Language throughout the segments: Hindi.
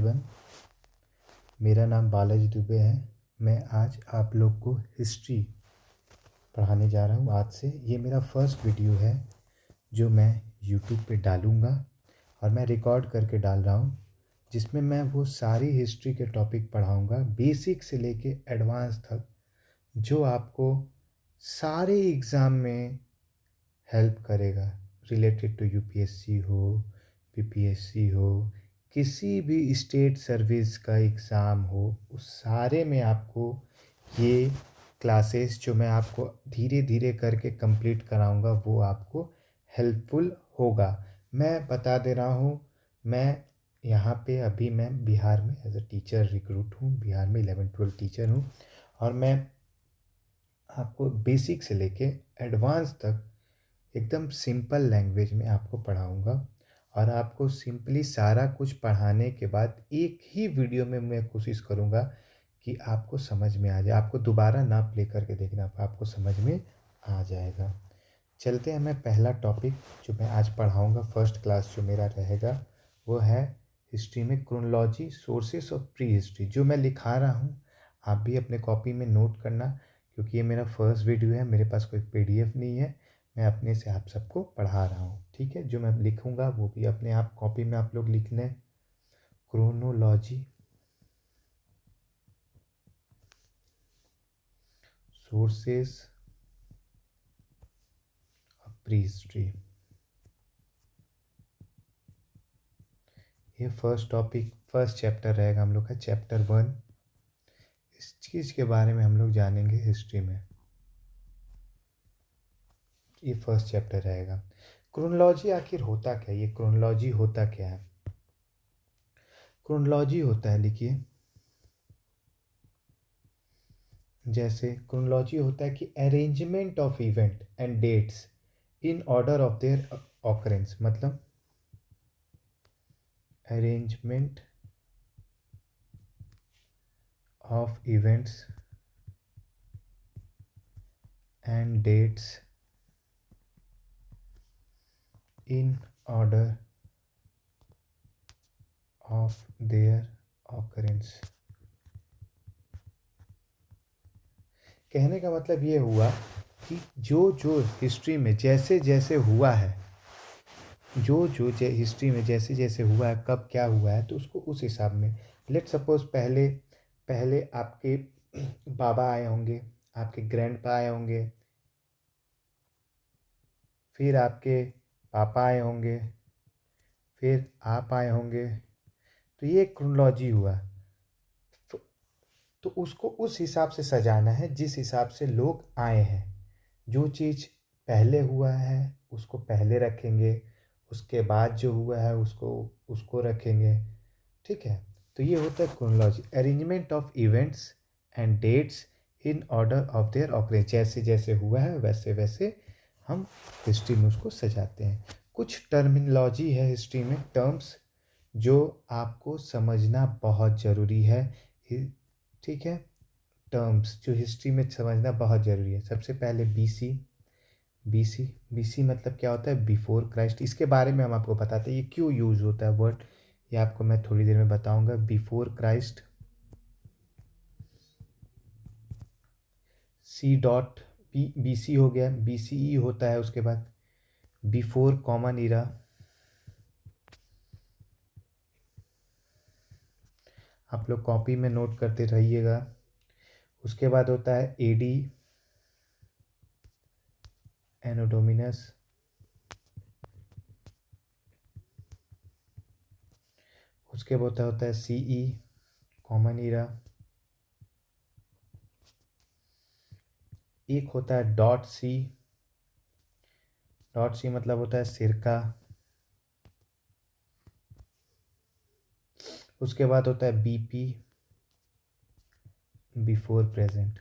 एवरीवन, मेरा नाम बालाजी दुबे है। मैं आज आप लोग को हिस्ट्री पढ़ाने जा रहा हूँ। आज से ये मेरा फर्स्ट वीडियो है जो मैं यूट्यूब पे डालूँगा और मैं रिकॉर्ड करके डाल रहा हूँ, जिसमें मैं वो सारी हिस्ट्री के टॉपिक पढ़ाऊँगा, बेसिक से लेके एडवांस तक, जो आपको सारे एग्ज़ाम में हेल्प करेगा। रिलेटेड टू यूपीएससी हो, बीपीएससी हो, किसी भी स्टेट सर्विस का एग्ज़ाम हो, उस सारे में आपको ये क्लासेस जो मैं आपको धीरे धीरे करके कंप्लीट कराऊंगा वो आपको हेल्पफुल होगा। मैं बता दे रहा हूँ, मैं यहाँ पे अभी मैं बिहार में एज अ टीचर रिक्रूट हूँ। बिहार में 11-12 टीचर हूँ और मैं आपको बेसिक से लेके एडवांस तक एकदम सिंपल लैंग्वेज में आपको पढ़ाऊँगा। और आपको सिंपली सारा कुछ पढ़ाने के बाद एक ही वीडियो में मैं कोशिश करूँगा कि आपको समझ में आ जाए, आपको दोबारा ना प्ले करके देखना, आपको समझ में आ जाएगा। चलते हैं, मैं पहला टॉपिक जो मैं आज पढ़ाऊँगा, फर्स्ट क्लास जो मेरा रहेगा, वो है हिस्ट्री में chronology, sources of pre history. जो मैं लिखा रहा हूँ आप भी अपने कॉपी में नोट करना, क्योंकि ये मेरा फर्स्ट वीडियो है, मेरे पास कोई पीडीएफ नहीं है, मैं अपने से आप सबको पढ़ा रहा हूँ। ठीक है, जो मैं लिखूँगा वो भी अपने आप कॉपी में आप लोग लिख लें। Chronology, sources of pre history, ये फर्स्ट टॉपिक, फर्स्ट चैप्टर रहेगा हम लोग का, चैप्टर 1। इस चीज़ के बारे में हम लोग जानेंगे हिस्ट्री में, ये फर्स्ट चैप्टर रहेगा। क्रोनोलॉजी आखिर होता क्या, ये क्रोनोलॉजी होता क्या है? क्रोनोलॉजी होता है, लिखिए, जैसे क्रोनोलॉजी होता है कि arrangement of event and dates in order of their occurrence. मतलब arrangement of events and dates in order of their occurrence. कहने का मतलब ये हुआ कि जो जो हिस्ट्री में जैसे जैसे हुआ है, जो जो हिस्ट्री में जैसे जैसे हुआ है, कब क्या हुआ है, तो उसको उस हिसाब में, लेट सपोज पहले पहले आपके बाबा आए होंगे, आपके ग्रैंडपा आए होंगे, फिर आपके पापा आए होंगे, फिर आप आए होंगे, तो ये क्रोनोलॉजी हुआ। तो उसको उस हिसाब से सजाना है जिस हिसाब से लोग आए हैं। जो चीज़ पहले हुआ है उसको पहले रखेंगे, उसके बाद जो हुआ है उसको उसको रखेंगे। ठीक है, तो ये होता है chronology, arrangement of events and dates in order of their occurrence. जैसे जैसे हुआ है वैसे वैसे हम हिस्ट्री में उसको सजाते हैं। कुछ टर्मिनोलॉजी है हिस्ट्री में, टर्म्स जो आपको समझना बहुत ज़रूरी है। ठीक है, टर्म्स जो हिस्ट्री में समझना बहुत ज़रूरी है। सबसे पहले बीसी। बीसी मतलब क्या होता है? Before Christ. इसके बारे में हम आपको बताते हैं, ये क्यों यूज़ होता है वर्ड, ये आपको मैं थोड़ी देर में बताऊंगा। Before Christ, C dot B C हो गया, BCE होता है। उसके बाद बिफोर कॉमन इरा, आप लोग कॉपी में नोट करते रहिएगा। उसके बाद होता है AD, एनो डोमिनस। उसके बाद होता है CE, कॉमन इरा। एक होता है .C, .C मतलब होता है सिरका। उसके बाद होता है BP, बिफोर प्रेजेंट।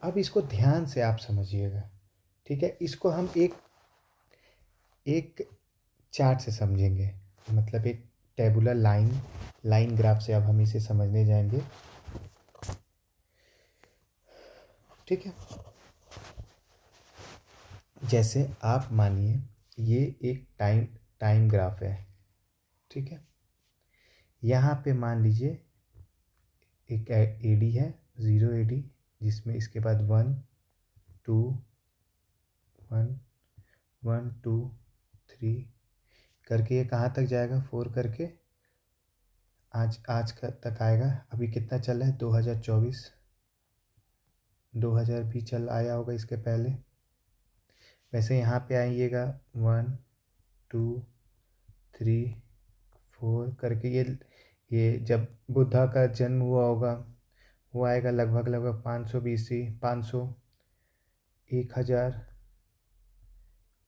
अब इसको ध्यान से आप समझिएगा, ठीक है? इसको हम एक एक चार्ट से समझेंगे, मतलब एक टेबुलर लाइन ग्राफ से अब हम इसे समझने जाएंगे। ठीक है, जैसे आप मानिए ये एक टाइम ग्राफ है, ठीक है। यहाँ पे मान लीजिए एक एडी है, 0 एडी, जिसमें इसके बाद 1 2 1 1 2 3 करके ये कहाँ तक जाएगा, 4 करके आज का तक आएगा। अभी कितना चल रहा है, 2024, 2000 भी चल आया होगा इसके पहले। वैसे यहाँ पे आइएगा 1 2 3 4 करके ये जब बुद्धा का जन्म हुआ होगा वो आएगा लगभग 500 BC, 500, 1000,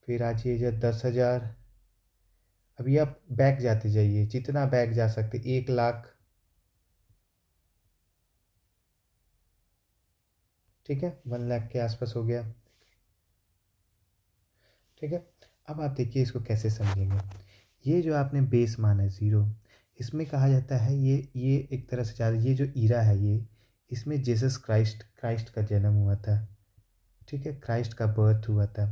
फिर आ जाइए 10,000। अभी आप बैक जाते जाइए, जितना बैक जा सकते, 1,00,000, ठीक है, 1,00,000 के आसपास हो गया, ठीक है। अब आप देखिए इसको कैसे समझेंगे। ये जो आपने बेस माना है 0, इसमें कहा जाता है ये एक तरह से ज़्यादा, ये जो ईरा है ये, इसमें जीसस क्राइस्ट का जन्म हुआ था, ठीक है, क्राइस्ट का बर्थ हुआ था।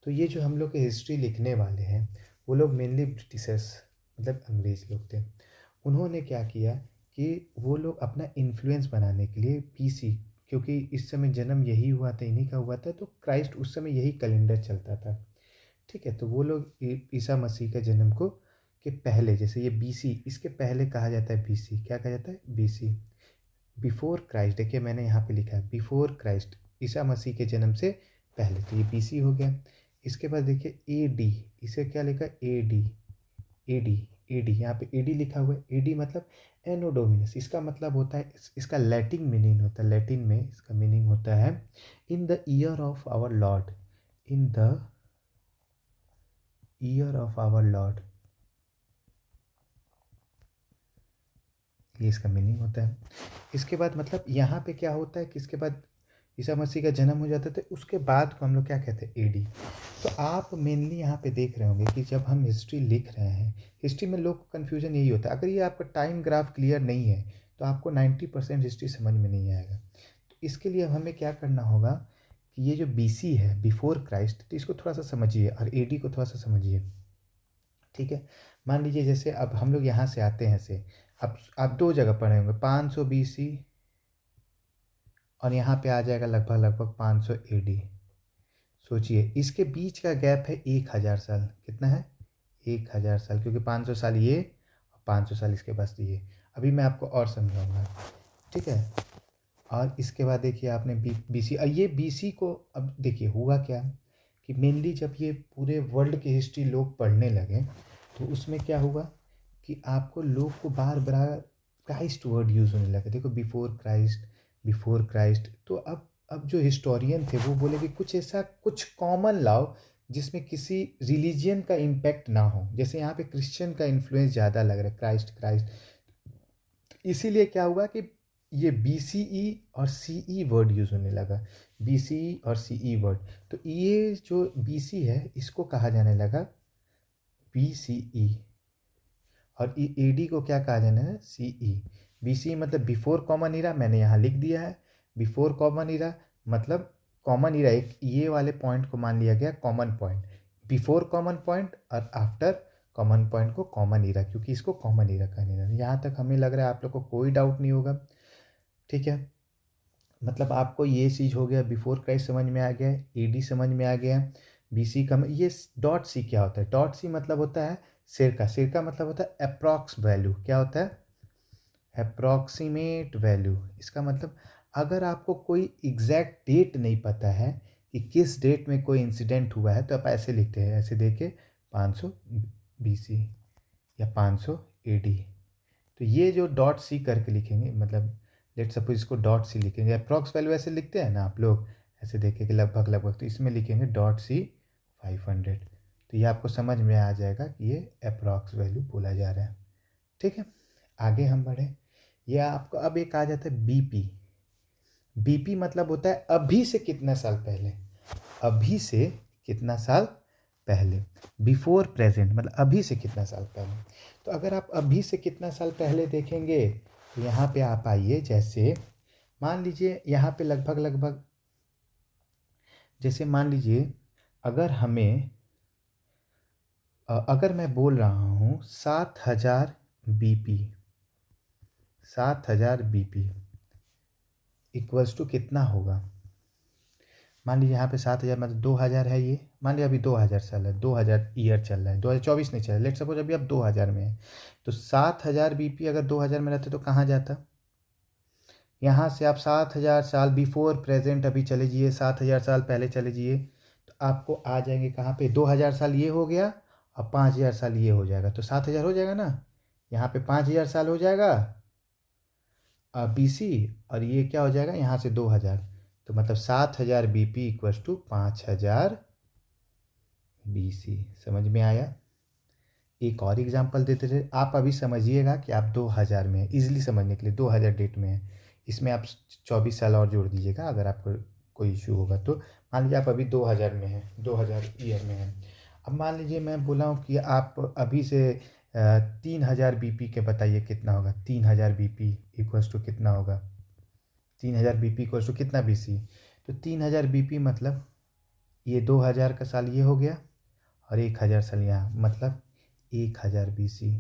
तो ये जो हम लोग के हिस्ट्री लिखने वाले हैं वो लोग मेनली ब्रिटिशर्स, मतलब अंग्रेज़ लोग थे। उन्होंने क्या किया कि वो लोग अपना इन्फ्लुएंस बनाने के लिए BC, क्योंकि इस समय जन्म यही हुआ था, इन्हीं का हुआ था, तो क्राइस्ट उस समय यही कैलेंडर चलता था, ठीक है। तो वो लोग ईसा मसीह के जन्म को के पहले, जैसे ये BC, इसके पहले कहा जाता है BC, क्या कहा जाता है, BC, बिफोर क्राइस्ट। देखिए मैंने यहाँ पे लिखा है बिफोर क्राइस्ट, ईसा मसीह के जन्म से पहले, तो ये BC हो गया। इसके बाद देखिए AD, इसे क्या लिखा है, AD यहाँ पे AD लिखा हुआ है। AD मतलब एनो डोमिनस, इसका मतलब होता है, इसका लैटिन मीनिंग होता है, लैटिन में इसका मीनिंग होता है in the year of our lord, in the year of our lord, ये इसका मीनिंग होता है। इसके बाद मतलब यहाँ पे क्या होता है कि इसके बाद ईसा मसीह का जन्म हो जाता था, उसके बाद को हम लोग क्या कहते हैं, AD। तो आप मेनली यहाँ पे देख रहे होंगे कि जब हम हिस्ट्री लिख रहे हैं, हिस्ट्री में लोग को कन्फ्यूजन यही होता है, अगर ये आपका टाइम ग्राफ क्लियर नहीं है तो आपको 90% हिस्ट्री समझ में नहीं आएगा। तो इसके लिए हमें क्या करना होगा कि ये जो BC है, बिफोर क्राइस्ट, तो इसको थोड़ा सा समझिए और AD को थोड़ा सा समझिए, ठीक है। मान लीजिए जैसे अब हम लोग यहाँ से आते हैं से, अब आप 2 जगह पढ़े होंगे, 500 BC और यहाँ पे आ जाएगा लगभग 500 AD। सोचिए इसके बीच का गैप है 1,000 साल, कितना है, 1,000 साल, क्योंकि 500 साल ये और 500 साल इसके पास ये। अभी मैं आपको और समझाऊंगा, ठीक है। और इसके बाद देखिए आपने BC, ये BC को अब देखिए हुआ क्या कि मेनली जब ये पूरे वर्ल्ड की हिस्ट्री लोग पढ़ने लगे तो उसमें क्या हुआ कि आपको लोग को बार बार क्राइस्ट वर्ड यूज़ होने लगा। देखो बिफोर क्राइस्ट, तो अब जो हिस्टोरियन थे वो बोले कि कुछ ऐसा कुछ कॉमन लाओ जिसमें किसी रिलीजियन का इम्पैक्ट ना हो। जैसे यहाँ पे क्रिश्चियन का इन्फ्लुएंस ज़्यादा लग रहा है, क्राइस्ट, इसीलिए क्या हुआ कि ये BCE और CE वर्ड यूज़ होने लगा, BCE और CE वर्ड। तो ये जो BC है इसको कहा जाने लगा BCE, और AD को क्या कहा जाना है, CE। BCE मतलब बिफोर कॉमन ईरा, मैंने यहाँ लिख दिया है बिफोर कॉमन ईरा, मतलब कॉमन ईरा, एक ये वाले पॉइंट को मान लिया गया common point, before common point और आफ्टर कॉमन पॉइंट को कॉमन ईरा, क्योंकि इसको कॉमन ईरा कहने लगा। यहाँ तक हमें लग रहा है आप लोग को कोई डाउट नहीं होगा, ठीक है। मतलब आपको ये चीज़ हो गया, बिफोर क्राइस्ट समझ में आ गया, AD समझ में आ गया, BC का ये .C क्या होता है, .C मतलब होता है सिर का मतलब होता है अप्रॉक्स वैल्यू, क्या होता है, अप्रॉक्सीमेट वैल्यू। इसका मतलब अगर आपको कोई एग्जैक्ट डेट नहीं पता है कि किस डेट में कोई इंसिडेंट हुआ है तो आप ऐसे लिखते हैं, ऐसे देखे 500 BC या 500 AD। तो ये जो .C करके लिखेंगे, मतलब लेट सपोज इसको .C लिखेंगे, अप्रॉक्स वैल्यू ऐसे लिखते हैं ना आप लोग, ऐसे देखेंगे लगभग, तो इसमें लिखेंगे .C 500। तो ये आपको समझ में आ जाएगा कि ये अप्रॉक्स वैल्यू बोला जा रहा है, ठीक है। आगे हम बढ़े, ये आपको अब एक आ जाता है BP मतलब होता है अभी से कितना साल पहले, अभी से कितना साल पहले, बिफोर प्रेजेंट मतलब अभी से कितना साल पहले। तो अगर आप अभी से कितना साल पहले देखेंगे तो यहाँ पे आप आइए, जैसे मान लीजिए यहाँ पे लगभग जैसे मान लीजिए अगर हमें अगर मैं बोल रहा हूँ 7000 BP, 7000 BP इक्वल्स टू कितना होगा? मान लीजिए यहाँ पे 7000 मतलब 2000 है ये, मान लीजिए अभी 2000 साल है, 2000 ईयर चल रहा है, 2024 नहीं चल रहा है, लेट सपोज अभी आप 2000 में है, तो 7000 BP अगर 2000 में रहते तो कहाँ जाता? यहाँ से आप 7000 साल बिफोर प्रेजेंट अभी चले जाइए, 7000 साल पहले चले जाइए, तो आपको आ जाएंगे कहाँ पे? 2000 साल ये हो गया और 5000 साल ये हो जाएगा, तो 7000 हो जाएगा ना, यहाँ पे 5000 साल हो जाएगा BC, और ये क्या हो जाएगा यहाँ से 2000, तो मतलब 7000 BP इक्वल्स टू 5000 BC। समझ में आया? एक और एग्जांपल देते थे, आप अभी समझिएगा कि आप 2000 में हैं, ईजिली समझने के लिए 2000 डेट में है, इसमें आप 24 साल और जोड़ दीजिएगा अगर आपको कोई इशू होगा तो। मान लीजिए आप अभी 2000 में हैं, 2000 ईयर में हैं। अब मान लीजिए मैं बोला हूँ कि आप अभी से 3000 BP के बताइए कितना होगा? 3000 BP इक्वल्स टू कितना होगा? 3000 BP इक्वल्स टू कितना BC? तो 3000 BP मतलब ये 2000 का साल ये हो गया और 1000 साल यहाँ, मतलब 1000 BC।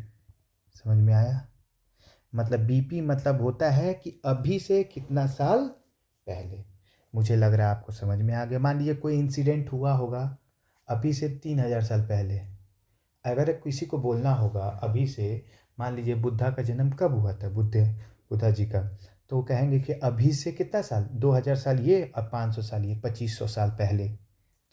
समझ में आया? मतलब BP मतलब होता है कि अभी से कितना साल पहले। मुझे लग रहा है आपको समझ में आ गया। मान लीजिए कोई इंसिडेंट हुआ होगा अभी से 3000 साल पहले, अगर किसी को बोलना होगा अभी से, मान लीजिए बुद्धा का जन्म कब हुआ था, बुद्धा जी का, तो वो कहेंगे कि अभी से कितना साल, 2000 साल ये और 500 साल ये, 2500 साल पहले।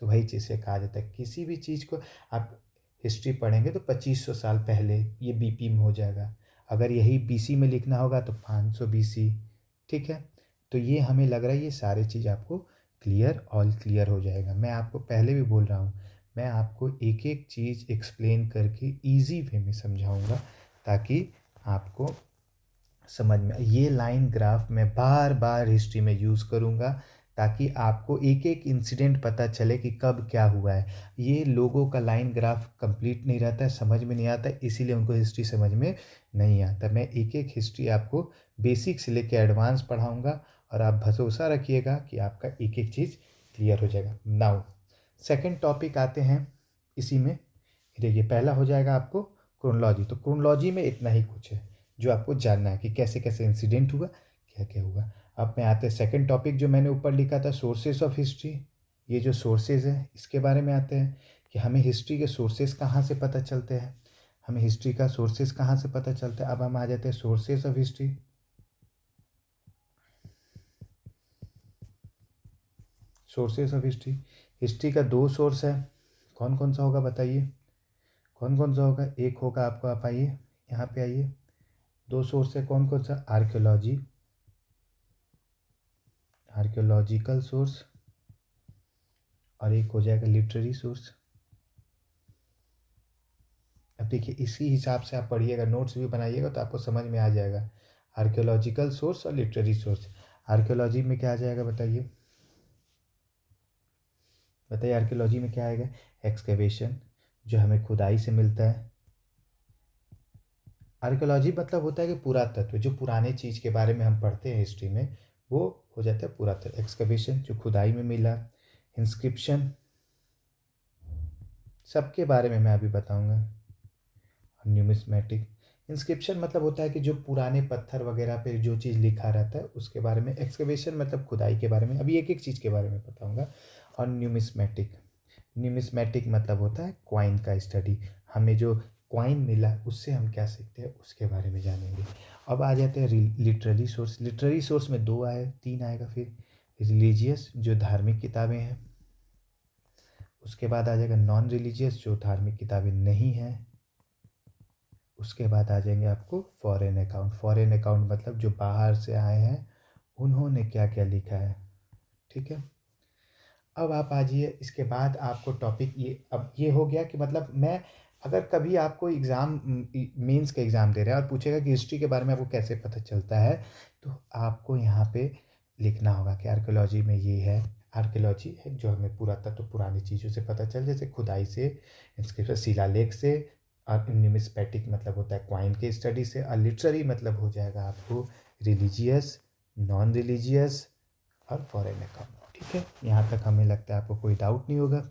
तो वही चीज़ से कहा जाता है किसी भी चीज़ को आप हिस्ट्री पढ़ेंगे तो 2500 साल पहले ये BP में हो जाएगा, अगर यही BC में लिखना होगा तो 500 BC। ठीक है, तो ये हमें लग रहा है ये सारी चीज़ आपको क्लियर हो जाएगा। मैं आपको पहले भी बोल रहा हूँ, मैं आपको एक एक चीज़ एक्सप्लेन करके ईजी वे में समझाऊंगा ताकि आपको समझ में। ये लाइन ग्राफ मैं बार बार हिस्ट्री में यूज़ करूँगा ताकि आपको एक एक इंसिडेंट पता चले कि कब क्या हुआ है। ये लोगों का लाइन ग्राफ कंप्लीट नहीं रहता है, समझ में नहीं आता है, इसीलिए उनको हिस्ट्री समझ में नहीं आता। मैं एक एक हिस्ट्री आपको बेसिक से लेकर एडवांस पढ़ाऊँगा और आप भरोसा रखिएगा कि आपका एक एक चीज़ क्लियर हो जाएगा। नाउ सेकेंड टॉपिक आते हैं इसी में। देखिए पहला हो जाएगा आपको क्रोनोलॉजी, तो क्रोनोलॉजी में इतना ही कुछ है जो आपको जानना है कि कैसे कैसे इंसिडेंट हुआ, क्या क्या हुआ। अब मैं आते हैं सेकंड टॉपिक जो मैंने ऊपर लिखा था, सोर्सेस ऑफ हिस्ट्री। ये जो सोर्सेज है इसके बारे में आते हैं कि हमें हिस्ट्री के सोर्सेज कहाँ से पता चलते हैं, हमें हिस्ट्री का सोर्सेज कहाँ से पता चलता है। अब हम आ जाते हैं sources of history. Sources of history, history का दो सोर्स है, कौन कौन सा होगा बताइए, कौन कौन सा होगा? एक होगा आपको, आप आइए यहाँ पे आइए, दो सोर्स है कौन कौन सा? आर्कियोलॉजी, आर्कियोलॉजिकल सोर्स, और एक हो जाएगा लिटरेरी सोर्स। अब देखिए इसी हिसाब से आप पढ़िएगा, नोट्स भी बनाइएगा तो आपको समझ में आ जाएगा। आर्कियोलॉजिकल सोर्स और लिटरेरी सोर्स। आर्कियोलॉजी में क्या आ जाएगा बताइए, बताइए आर्कियोलॉजी में क्या आएगा? एक्सकेवेशन, जो हमें खुदाई से मिलता है। आर्कियोलॉजी मतलब होता है कि पुरातत्व, जो पुराने चीज़ के बारे में हम पढ़ते हैं हिस्ट्री में वो हो जाता है पुरातत्व। एक्सकेवेशन जो खुदाई में मिला। इंस्क्रिप्शन सबके बारे में मैं अभी बताऊंगा। न्यूमिस्मेटिक, इंस्क्रिप्शन मतलब होता है कि जो पुराने पत्थर वगैरह पे जो चीज़ लिखा रहता है उसके बारे में। एक्सकेवेशन मतलब खुदाई के बारे में, अभी एक एक चीज़ के बारे में बताऊंगा। और न्यूमिस्मेटिक, न्यूमिस्मेटिक मतलब होता है क्वाइन का स्टडी, हमें जो क्वाइन मिला उससे हम क्या सीखते हैं उसके बारे में जानेंगे। अब आ जाते हैं लिटरेरी सोर्स। लिटरेरी सोर्स में दो आए, तीन आएगा फिर। रिलीजियस जो धार्मिक किताबें हैं, उसके बाद आ जाएगा नॉन रिलीजियस जो धार्मिक किताबें नहीं हैं, उसके बाद आ जाएंगे आपको फॉरेन अकाउंट। फॉरेन अकाउंट मतलब जो बाहर से आए हैं उन्होंने क्या क्या लिखा है। ठीक है, अब आप आ जाइए, इसके बाद आपको टॉपिक ये, अब ये हो गया कि मतलब मैं अगर कभी आपको एग्ज़ाम मेंस का एग्ज़ाम दे रहा है और पूछेगा कि हिस्ट्री के बारे में आपको कैसे पता चलता है, तो आपको यहाँ पे लिखना होगा कि आर्कियोलॉजी में ये है। आर्कियोलॉजी है जो हमें पुरातत्व, पुरानी चीज़ों से पता चल, जैसे खुदाई से, इंस्क्रिप्शन शिलालेख से। और न्यूमिस्मेटिक मतलब होता है क्वाइन के स्टडी से। और लिटरेरी मतलब हो जाएगा आपको रिलीजियस, नॉन रिलीजियस और फॉरेन अकाउंट। ठीक है, यहाँ तक हमें लगता है आपको कोई डाउट नहीं होगा।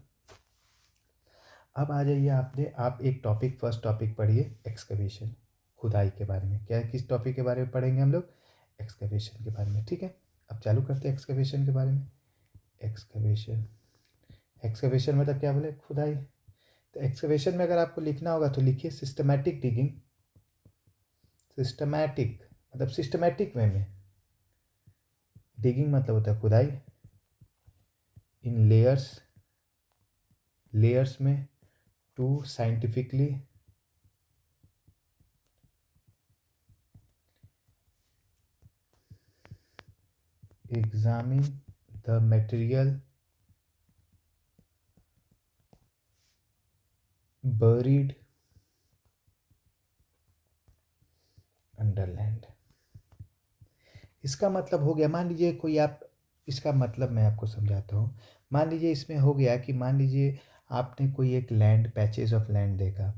अब आ जाइए आप एक टॉपिक फर्स्ट टॉपिक पढ़िए एक्सकवेशन, खुदाई के बारे में। क्या किस टॉपिक के बारे में पढ़ेंगे हम लोग? एक्सकवेशन के बारे में, ठीक है। अब चालू करते हैं एक्सकवेशन के बारे में। एक्सकवेशन, एक्सकवेशन मतलब क्या बोले? खुदाई। तो एक्सकवेशन में अगर आपको लिखना होगा तो लिखिए सिस्टमैटिक डिगिंग। सिस्टमैटिक मतलब सिस्टमैटिक वे में। डिगिंग मतलब होता है खुदाई। इन लेयर्स, लेयर्स में to scientifically examine the material buried under land। इसका मतलब हो गया, मान लीजिए कोई आप, इसका मतलब मैं आपको समझाता हूँ। मान लीजिए इसमें हो गया कि मान लीजिए आपने कोई एक लैंड, पैचेज ऑफ लैंड देखा,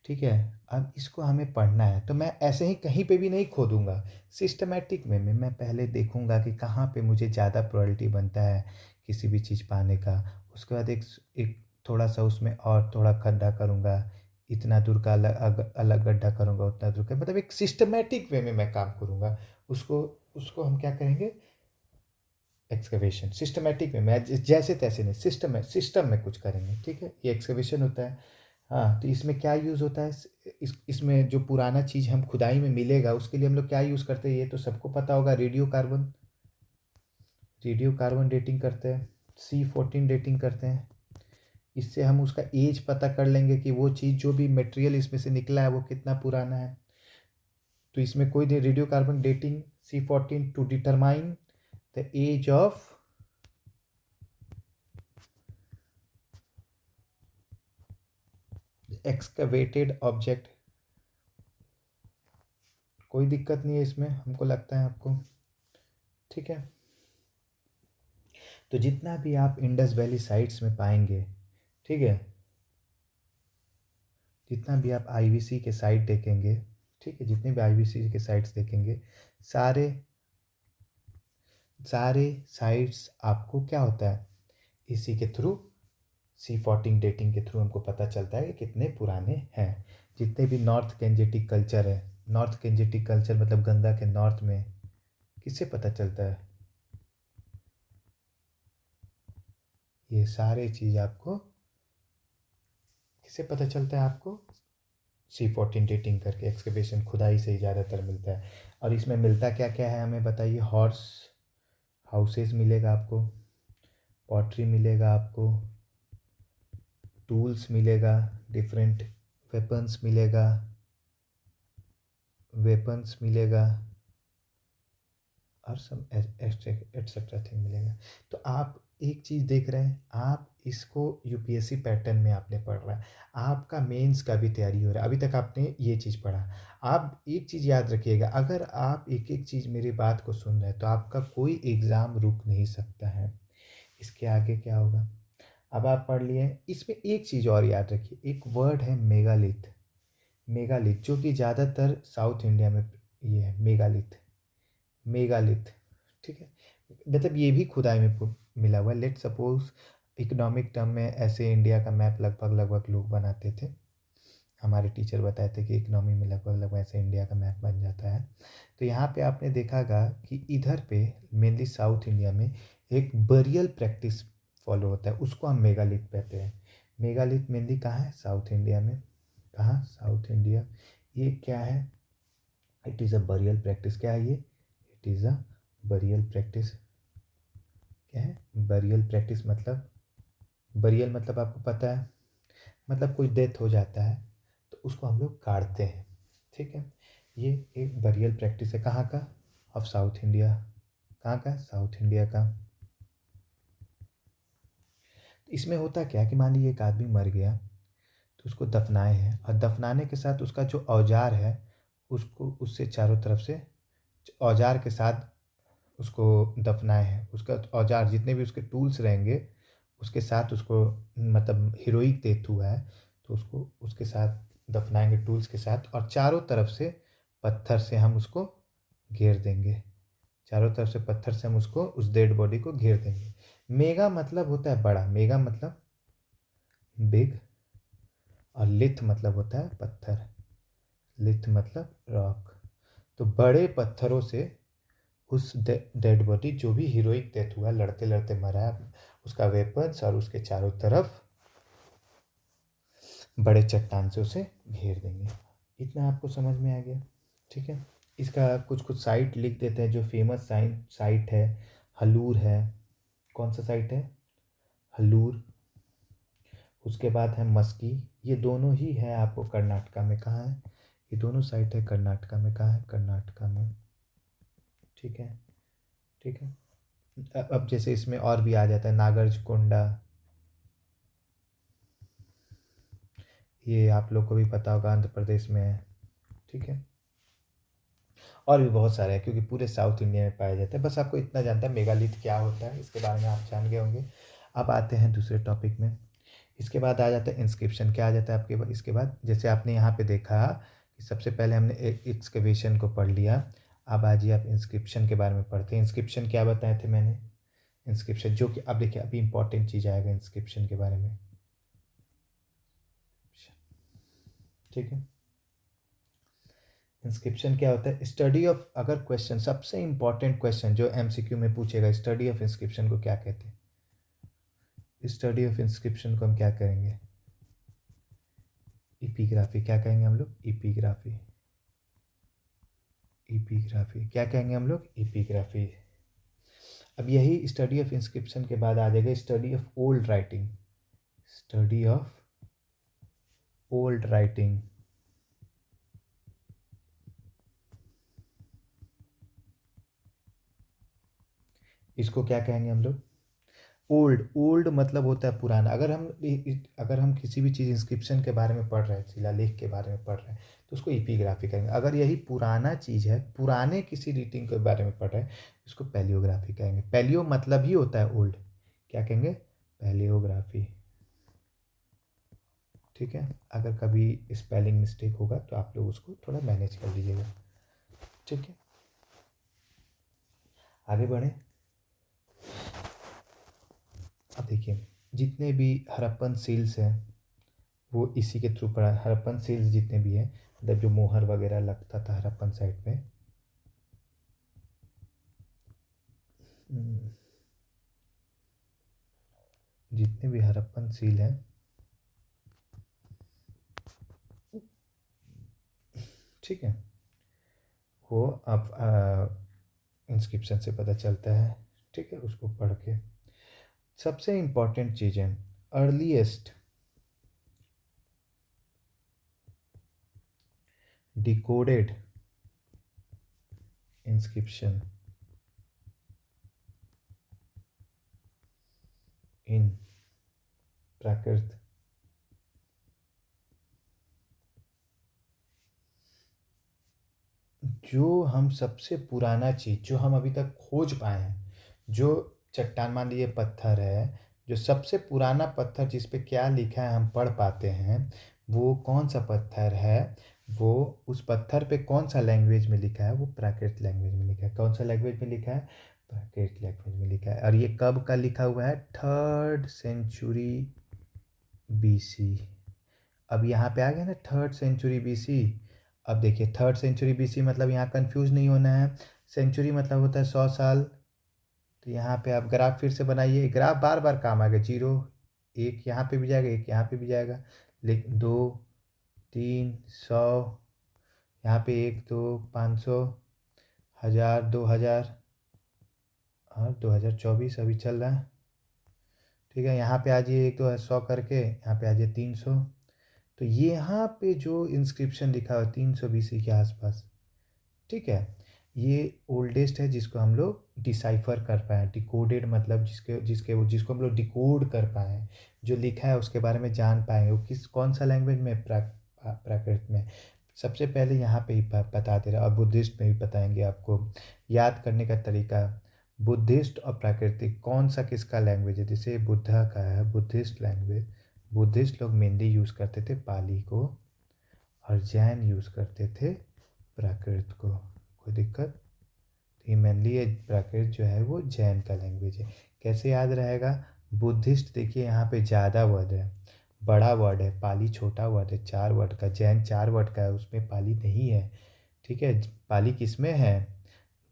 ठीक है। अब इसको हमें पढ़ना है तो मैं ऐसे ही कहीं पे भी नहीं खोदूंगा। सिस्टमैटिक वे में मैं पहले देखूंगा कि कहाँ पे मुझे ज़्यादा प्रोबेबिलिटी बनता है किसी भी चीज़ पाने का। उसके बाद एक एक थोड़ा सा उसमें और थोड़ा गड्ढा करूंगा, इतना दूर का अलग अलग गड्ढा करूंगा, उतना दूर का, मतलब एक सिस्टमैटिक वे में मैं काम करूंगा। उसको उसको हम क्या कहेंगे? एक्सकवेशन। सिस्टमैटिक में मैं जैसे तैसे नहीं, सिस्टम में कुछ करेंगे, ठीक है। ये एक्सकवेशन होता है। हाँ, तो इसमें क्या यूज़ होता है? इसमें जो पुराना चीज़ हम खुदाई में मिलेगा उसके लिए हम लोग क्या यूज़ करते हैं, ये तो सबको पता होगा। Radio carbon, radio carbon dating करते हैं, C14 डेटिंग करते हैं। इससे हम उसका एज पता कर लेंगे कि वो चीज़ जो भी मटेरियल इसमें से निकला है वो कितना पुराना है। तो इसमें कोई नहीं, radio carbon dating C14 to determine the age of excavated object. कोई दिक्कत नहीं है इसमें, हमको लगता है आपको, ठीक है। तो जितना भी आप इंडस वैली साइट्स में पाएंगे, ठीक है, जितना भी आप आईवीसी के साइट देखेंगे, ठीक है, जितने भी आईवीसी के साइट्स देखेंगे, सारे सारे साइट्स आपको क्या होता है, इसी के थ्रू, C14 डेटिंग के थ्रू हमको पता चलता है कि कितने पुराने हैं। जितने भी नॉर्थ गेंजेटिक कल्चर है, नॉर्थ गेंजेटिक कल्चर मतलब गंगा के नॉर्थ में, किससे पता चलता है? ये सारे चीज़ आपको किससे पता चलता है? आपको C14 डेटिंग करके, एक्सकवेशन, खुदाई से ही ज़्यादातर मिलता है। और इसमें मिलता क्या क्या है हमें बताइए? हॉर्स हाउसेस मिलेगा आपको, पॉटरी मिलेगा आपको, टूल्स मिलेगा, डिफरेंट वेपन्स मिलेगा, वेपन्स मिलेगा, और सब एटसेट्रा थिंग मिलेगा। तो आप एक चीज़ देख रहे हैं, आप इसको यूपीएससी पैटर्न में आपने पढ़ रहा है, आपका मेंस का भी तैयारी हो रहा है, अभी तक आपने ये चीज़ पढ़ा। आप एक चीज़ याद रखिएगा, अगर आप एक एक चीज़ मेरी बात को सुन रहे हैं तो आपका कोई एग्ज़ाम रुक नहीं सकता है। इसके आगे क्या होगा? अब आप पढ़ लिए, इसमें एक चीज़ और याद रखिए, एक वर्ड है मेगालिथ। मेगालिथ जो कि ज़्यादातर साउथ इंडिया में ये है, मेगालिथ, मेगालिथ, ठीक है। मतलब ये भी खुदाई में मिला हुआ है। लेट सपोज इकोनॉमिक टर्म में ऐसे इंडिया का मैप लगभग लगभग लोग बनाते थे, हमारे टीचर बताए थे कि इकोनॉमी में लगभग लगभग ऐसे इंडिया का मैप बन जाता है। तो यहाँ पे आपने देखागा कि इधर पे मेनली साउथ इंडिया में एक बरियल प्रैक्टिस फॉलो होता है, उसको हम मेगालिथ कहते हैं। मेगालिथ मेनली कहाँ है? साउथ इंडिया में। कहाँ? South India. ये क्या है? It is a burial practice. क्या है ये? It is a burial practice. क्या है बरियल प्रैक्टिस? मतलब बरियल मतलब आपको पता है, मतलब कोई डेथ हो जाता है तो उसको हम लोग गाड़ते हैं, ठीक है। ये एक बरियल प्रैक्टिस है, कहाँ का? Of south India. कहाँ का? साउथ इंडिया का। इसमें होता क्या कि मान लीजिए एक आदमी मर गया तो उसको दफनाए हैं, और दफनाने के साथ उसका जो औजार है उसको उससे चारों तरफ से औजार के साथ उसको दफनाए हैं। उसका औजार जितने भी उसके टूल्स रहेंगे उसके साथ उसको, मतलब हीरोइक डेथ हुआ है तो उसको उसके साथ दफनाएंगे, टूल्स के साथ, और चारों तरफ से पत्थर से हम उसको घेर देंगे। चारों तरफ से पत्थर से हम उसको, उस डेड बॉडी को घेर देंगे। मेगा मतलब होता है बड़ा, मेगा मतलब बिग, और लिथ मतलब होता है पत्थर, लिथ मतलब रॉक। तो बड़े पत्थरों से उस डेड बॉडी, जो भी हीरोइक डेथ हुआ, लड़ते लड़ते मरा है, उसका वेपन्स और उसके चारों तरफ बड़े चट्टान से उसे घेर देंगे। इतना आपको समझ में आ गया? ठीक है। इसका कुछ कुछ साइट लिख देते हैं। जो फेमस साइट है हलूर है। कौन सा साइट है? हलूर। उसके बाद है मस्की। ये दोनों ही है आपको कर्नाटका में। कहाँ है ये दोनों साइट? है कर्नाटका में। कहाँ है? कर्नाटका में। ठीक है, ठीक है। अब जैसे इसमें और भी आ जाता है नागार्जुकोंडा। ये आप लोग को भी पता होगा, आंध्र प्रदेश में है। ठीक है। और भी बहुत सारे हैं क्योंकि पूरे साउथ इंडिया में पाया जाता है। बस आपको इतना जानता है मेगालिथ क्या होता है, इसके बारे में आप जान गए होंगे। अब आते हैं दूसरे टॉपिक में। इसके बाद आ जाता है इंस्क्रिप्शन। क्या आ जाता है आपके इसके बाद? जैसे आपने यहाँ पे देखा कि सबसे पहले हमने एक्सकवेशन को पढ़ लिया। अब आजिए आप इंस्क्रिप्शन के बारे में पढ़ते हैं। इंस्क्रिप्शन क्या बताए थे मैंने? इंस्क्रिप्शन जो कि अब देखिए अभी इंपॉर्टेंट चीज़ आएगा इंस्क्रिप्शन के बारे में। ठीक है। इंस्क्रिप्शन क्या होता है? स्टडी ऑफ, अगर क्वेश्चन, सबसे इंपॉर्टेंट क्वेश्चन जो एमसीक्यू में पूछेगा, स्टडी ऑफ इंस्क्रिप्शन को क्या कहते हैं? स्टडी ऑफ इंस्क्रिप्शन को हम क्या करेंगे? इपिग्राफी। क्या कहेंगे हम लोग? इपिग्राफी। इपिग्राफी क्या कहेंगे हम लोग? इपिग्राफी। अब यही स्टडी ऑफ इंस्क्रिप्शन के बाद आ जाएगा study of old writing. Study of old writing. इसको क्या कहेंगे हम लोग? ओल्ड। ओल्ड मतलब होता है पुराना। अगर हम किसी भी चीज़ इंस्क्रिप्शन के बारे में पढ़ रहे हैं, शिलालेख के बारे में पढ़ रहे हैं, तो उसको इपिग्राफी कहेंगे। अगर यही पुराना चीज़ है, पुराने किसी रीडिंग के बारे में पढ़ रहे हैं, इसको पैलियोग्राफी कहेंगे। पैलियो मतलब ही होता है ओल्ड। क्या कहेंगे? पैलियोग्राफी। ठीक है। अगर कभी स्पेलिंग मिस्टेक होगा तो आप लोग उसको थोड़ा मैनेज कर लीजिएगा। ठीक है, आगे बढ़ें। अब देखिए जितने भी हड़प्पन सील्स हैं वो इसी के थ्रू पड़ा। हड़प्पन सील्स जितने भी हैं, मतलब जो मोहर वगैरह लगता था हड़प्पन साइड पे, जितने भी हड़प्पन सील हैं, ठीक है, वो अब इंस्क्रिप्शन से पता चलता है। ठीक है, उसको पढ़ के सबसे इम्पॉर्टेंट चीज़ें, अर्लीस्ट डिकोडेड इंस्क्रिप्शन इन प्राकृत। जो हम सबसे पुराना चीज़ जो हम अभी तक खोज पाए हैं, जो चट्टान, मान लीजिए पत्थर है, जो सबसे पुराना पत्थर जिस पे क्या लिखा है हम पढ़ पाते हैं, वो कौन सा पत्थर है? वो उस पत्थर पे कौन सा लैंग्वेज में लिखा है? वो प्राकृत लैंग्वेज में लिखा है। कौन सा लैंग्वेज में लिखा है? प्राकृत लैंग्वेज में लिखा है। और ये कब का लिखा हुआ है? 3rd century BC। अब यहाँ पे आ गया ना 3rd सेंचुरी BC। अब देखिए 3rd सेंचुरी BC मतलब यहाँ कंफ्यूज नहीं होना है। सेंचुरी मतलब होता है 100 साल। तो यहाँ पे आप ग्राफ फिर से बनाइए। ग्राफ बार बार काम आएगा। 0, 1 यहाँ पे भी जाएगा, 1 यहाँ पे भी जाएगा, लेकिन 2, 3, 100, यहाँ पे 1, 2, 500, 1000, 2000 और 2024 अभी चल रहा है। ठीक है, यहाँ पे आ जाइए 1, 2, 100 करके, यहाँ पे आ जाइए 300। तो ये यहाँ पे जो इंस्क्रिप्शन लिखा हुआ 300 BC के आसपास, ठीक है, ये ओल्डेस्ट है जिसको हम लोग डिसाइफर कर पाए। डिकोडेड मतलब जिसको हम लोग डिकोड कर पाए, जो लिखा है उसके बारे में जान पाएंगे। वो कौन सा लैंग्वेज में? प्राकृत में। सबसे पहले यहाँ पे ही बता दे रहा, और बुद्धिस्ट में भी बताएंगे आपको। याद करने का तरीका, बुद्धिस्ट और प्राकृतिक कौन सा किसका लैंग्वेज है? जैसे बुद्धा का है बुद्धिस्ट लैंग्वेज। बुद्धिस्ट लोग मेनली यूज़ करते थे पाली को, और जैन यूज़ करते थे प्राकृत को। कोई दिक्कत? तो ये मेनली ये प्राकृत जो है वो जैन का लैंग्वेज है। कैसे याद रहेगा? बुद्धिस्ट देखिए यहाँ पे ज़्यादा वर्ड है, बड़ा वर्ड है, पाली छोटा वर्ड है, 4 वर्ड का। जैन 4 वर्ड का है, उसमें पाली नहीं है। ठीक है, पाली किस में है?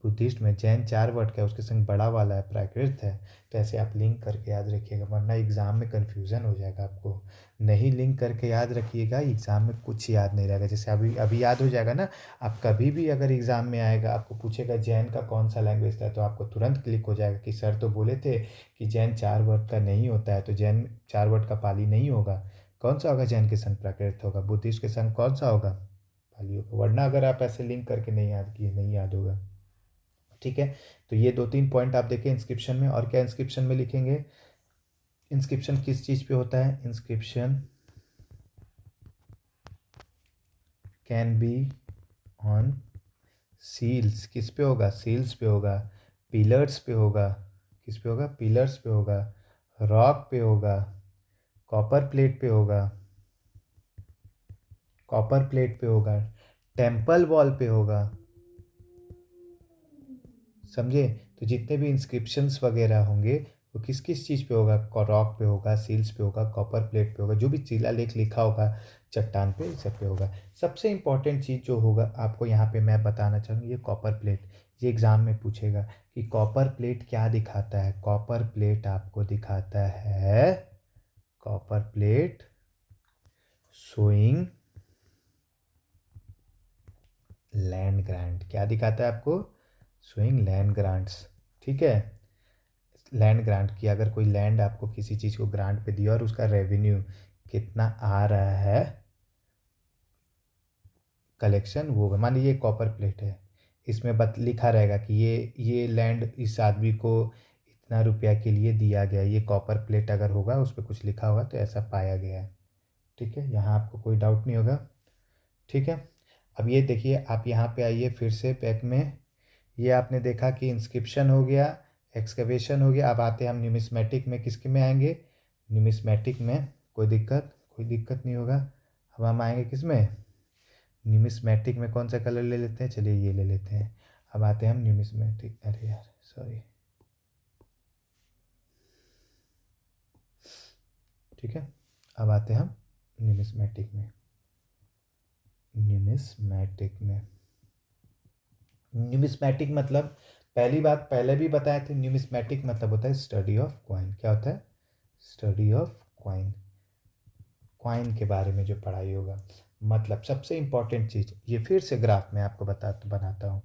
बुद्धिस्ट में। जैन 4 वर्ड का है, उसके संग बड़ा वाला है, प्राकृत है। तो ऐसे आप लिंक करके याद रखिएगा, वरना एग्ज़ाम में कन्फ्यूज़न हो जाएगा आपको। नहीं लिंक करके याद रखिएगा, एग्ज़ाम में कुछ याद नहीं रहेगा। जैसे अभी अभी याद हो जाएगा ना, आप कभी भी अगर एग्ज़ाम में आएगा, आपको पूछेगा जैन का कौन सा लैंग्वेज था, तो आपको तुरंत क्लिक हो जाएगा कि सर तो बोले थे कि जैन 4 वर्ड का नहीं होता है, तो जैन 4 वर्ड का पाली नहीं होगा। कौन सा होगा? जैन के संग प्राकृत होगा। बुद्धिस्ट के संग कौन सा होगा? पाली होगा। वरना अगर आप ऐसे लिंक करके नहीं याद किए, नहीं याद होगा। ठीक है, तो ये 2-3 पॉइंट आप देखें इंस्क्रिप्शन में। और क्या इंस्क्रिप्शन में लिखेंगे? इंस्क्रिप्शन किस चीज़ पे होता है? Inscription can be on seals. किस पे होगा? सील्स पे होगा। पिलर्स पे होगा। किस पे होगा? पिलर्स पे होगा। रॉक पे होगा। कॉपर प्लेट पे होगा। कॉपर प्लेट पे होगा। टेम्पल वॉल पे होगा। समझे? तो जितने भी इंस्क्रिप्शंस वगैरह होंगे वो किस किस चीज़ पे होगा? रॉक पे होगा, सील्स पे होगा, कॉपर प्लेट पे होगा, जो भी शिलालेख लिखा होगा चट्टान पे, इस सब पे होगा। सबसे इम्पॉर्टेंट चीज़ जो होगा आपको यहाँ पे मैं बताना चाहूँगी, ये कॉपर प्लेट। ये एग्ज़ाम में पूछेगा कि कॉपर प्लेट क्या दिखाता है। कॉपर प्लेट आपको दिखाता है, copper plate showing land grant. क्या दिखाता है आपको? Showing land grants. ठीक है, लैंड ग्रांट की, अगर कोई लैंड आपको किसी चीज़ को ग्रांट पे दिया और उसका रेवेन्यू कितना आ रहा है, कलेक्शन, वो मान लीजिए कॉपर प्लेट है, इसमें लिखा रहेगा कि ये लैंड इस आदमी को इतना रुपया के लिए दिया गया। ये कॉपर प्लेट अगर होगा, उस पर कुछ लिखा होगा तो ऐसा पाया गया है। ठीक है, यहाँ आपको कोई डाउट नहीं होगा। ठीक है, अब ये देखिए, आप यहाँ पे आइए फिर से बैक में। ये आपने देखा कि इंस्क्रिप्शन हो गया, एक्सकवेशन हो गया। अब आते हैं हम न्यूमिस्मेटिक में। किसके में आएंगे? न्यूमिस्मेटिक में। कोई दिक्कत नहीं होगा। अब हम आएंगे किस में? न्यूमिस्मेटिक में। कौन सा कलर ले लेते हैं? चलिए ये ले लेते हैं। अब आते हैं हम न्यूमिस्मेटिक। अरे यार सॉरी। ठीक है, अब आते हैं हम न्यूमिस्मेटिक में। न्यूमिस्मेटिक में, न्यूमिस्मेटिक मतलब, पहली बात पहले भी बताए थे, न्यूमिस्मेटिक मतलब होता है स्टडी ऑफ कॉइन। क्या होता है? Study of coin. कॉइन के बारे में जो पढ़ाई होगा। मतलब सबसे इम्पॉर्टेंट चीज़, ये फिर से ग्राफ में आपको बनाता हूँ,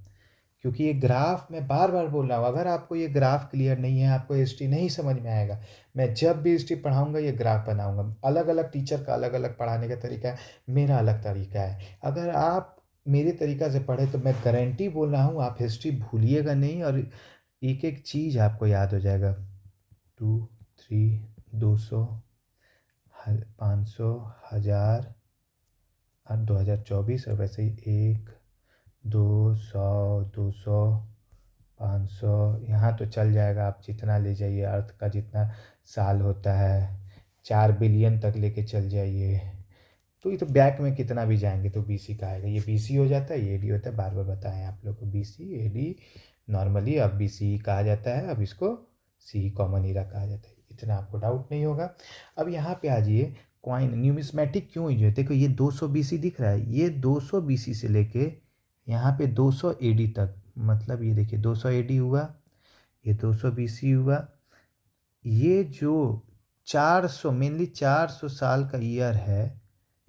क्योंकि ये ग्राफ मैं बार बार बोल रहा हूँ। अगर आपको ये ग्राफ क्लियर नहीं है, आपको हिस्ट्री नहीं समझ में आएगा। मैं जब भी हिस्ट्री पढ़ाऊँगा ये ग्राफ बनाऊँगा। अलग अलग टीचर का अलग अलग पढ़ाने का तरीका है, मेरा अलग तरीका है। अगर आप मेरे तरीका से पढ़े तो मैं गारंटी बोल रहा हूँ, आप हिस्ट्री भूलिएगा नहीं, और एक एक चीज़ आपको याद हो जाएगा। 2, 3, 200, 500, 1000 और 2024, और वैसे ही 1, 200, 200, 500, यहाँ तो चल जाएगा। आप जितना ले जाइए, अर्थ का जितना साल होता है, 4 बिलियन तक लेके चल जाइए। तो ये तो बैक में कितना भी जाएंगे तो बीसी का आएगा। ये बीसी हो जाता है, ये एडी होता है। बार बार बताएं आप लोग को, बीसी एडी नॉर्मली अब बीसी कहा जाता है, अब इसको सी कॉमन ईरा कहा जाता है। इतना आपको डाउट नहीं होगा। अब यहाँ पे आ जाइए, कॉइन न्यूमिस्मेटिक क्यों यूज है? देखो ये 200 बीसी दिख रहा है, ये 200 बीसी से लेके यहाँ पे 200 एडी तक, मतलब ये देखिए 200 एडी हुआ, ये 200 बीसी हुआ। ये जो 400, मेनली 400 साल का ईयर है,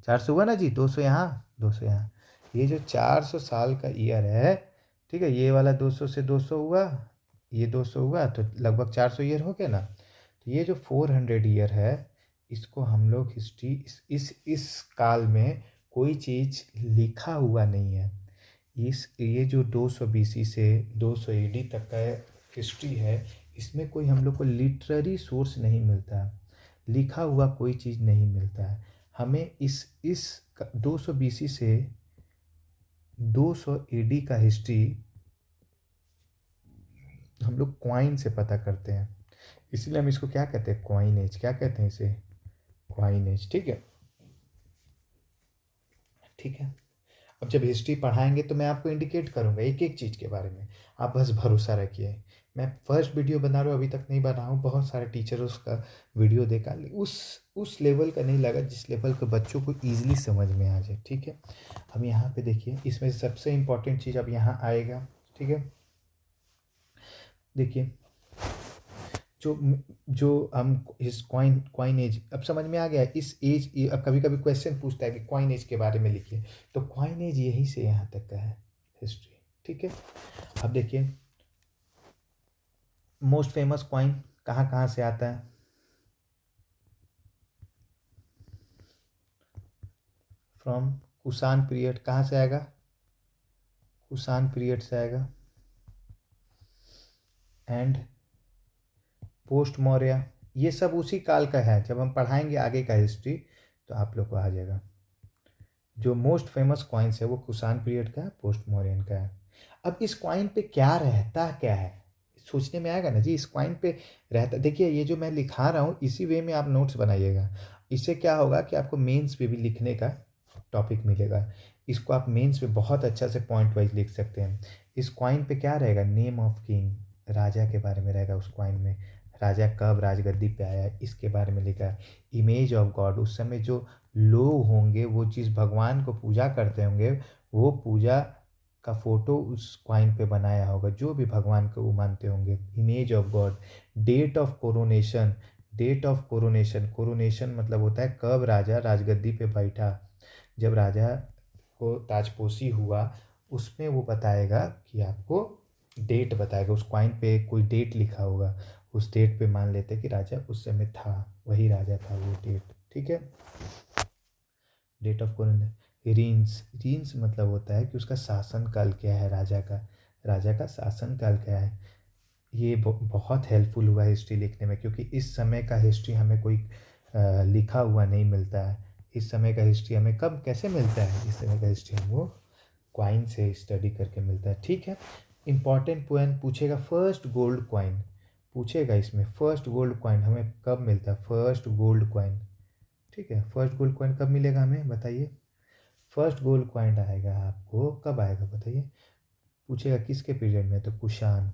400 हुआ ना जी, 200 यहाँ, 200 यहाँ, ये जो 400 साल का ईयर है, ठीक है, ये वाला 200 से 200 हुआ, ये 200 हुआ, तो लगभग 400 ईयर हो गया ना। तो ये जो 400 ईयर है, इसको हम लोग हिस्ट्री, इस काल में कोई चीज़ लिखा हुआ नहीं है। ये जो 200 बीसी से 200 एडी तक का हिस्ट्री है, इसमें कोई हम लोग को लिटरेरी सोर्स नहीं मिलता, लिखा हुआ कोई चीज़ नहीं मिलता है हमें। इस 200 बीसी से 200 एडी का हिस्ट्री हम लोग क्वाइन से पता करते हैं। इसलिए हम इसको क्या कहते हैं? Coinage. क्या कहते हैं इसे? Coinage. ठीक है, ठीक है। अब जब हिस्ट्री पढ़ाएंगे तो मैं आपको इंडिकेट करूँगा एक एक चीज़ के बारे में, आप बस भरोसा रखिए। मैं फर्स्ट वीडियो बना रहा हूँ, अभी तक नहीं बना हूँ, बहुत सारे टीचर उसका वीडियो देखा, उस लेवल का नहीं लगा जिस लेवल के बच्चों को ईजिली समझ में आ जाए। ठीक है, अब यहाँ पे देखिए, इसमें सबसे इम्पोर्टेंट चीज़ अब यहाँ आएगा। ठीक है, देखिए जो जो हम इस कॉइन एज, अब समझ में आ गया इस एज। अब कभी कभी क्वेश्चन पूछता है कि कॉइन एज के बारे में लिखिए, तो कॉइन एज यहीं से यहाँ तक का है हिस्ट्री। ठीक है, अब देखिए मोस्ट फेमस कॉइन कहाँ कहाँ से आता है। फ्रॉम कुषाण पीरियड, कहाँ से आएगा, कुषाण पीरियड से आएगा। एंड पोस्ट मौर्य, ये सब उसी काल का है। जब हम पढ़ाएंगे आगे का हिस्ट्री तो आप लोग को आ जाएगा। जो मोस्ट फेमस कॉइन्स है वो कुषाण पीरियड का है, पोस्ट मौर्यन का है। अब इस कॉइन पे क्या रहता क्या है, सोचने में आएगा ना जी। इस कॉइन पे रहता, देखिए ये जो मैं लिखा रहा हूँ इसी वे में आप नोट्स बनाइएगा। इससे क्या होगा कि आपको मेंस पे भी लिखने का टॉपिक मिलेगा। इसको आप मेंस पे बहुत अच्छा से पॉइंट वाइज लिख सकते हैं। इस कॉइन पे क्या रहेगा, नेम ऑफ किंग, राजा के बारे में रहेगा उस कॉइन में। राजा कब राजगद्दी पे आया इसके बारे में लिखा है। इमेज ऑफ गॉड, उस समय जो लोग होंगे वो जिस भगवान को पूजा करते होंगे वो पूजा का फोटो उस कॉइन पे बनाया होगा, जो भी भगवान को वो मानते होंगे। Image of god, date of coronation, date of coronation, coronation मतलब होता है कब राजा राजगद्दी पे बैठा। जब राजा को ताजपोशी हुआ उसमें वो बताएगा कि आपको डेट बताएगा, उस कॉइन पे कोई डेट लिखा होगा, उस डेट पे मान लेते कि राजा उस समय था, वही राजा था वो डेट। ठीक है, date of coronation. Reigns, reigns मतलब होता है कि उसका शासन काल क्या है, राजा का शासन काल क्या है। ये बहुत हेल्पफुल हुआ हिस्ट्री लिखने में, क्योंकि इस समय का हिस्ट्री हमें कोई लिखा हुआ नहीं मिलता है। इस समय का हिस्ट्री हमें कब कैसे मिलता है, इस समय का हिस्ट्री हमको क्वाइन से स्टडी करके मिलता है। ठीक है, इंपॉर्टेंट पॉइंट पूछेगा, फर्स्ट गोल्ड क्वाइन पूछेगा इसमें, फर्स्ट गोल्ड क्वाइन हमें कब मिलता है, फर्स्ट गोल्ड क्वाइन। ठीक है, फर्स्ट गोल्ड क्वाइन कब मिलेगा हमें बताइए। फर्स्ट गोल्ड क्वाइन आएगा आपको कब आएगा बताइए, पूछेगा किसके पीरियड में, तो कुषाण,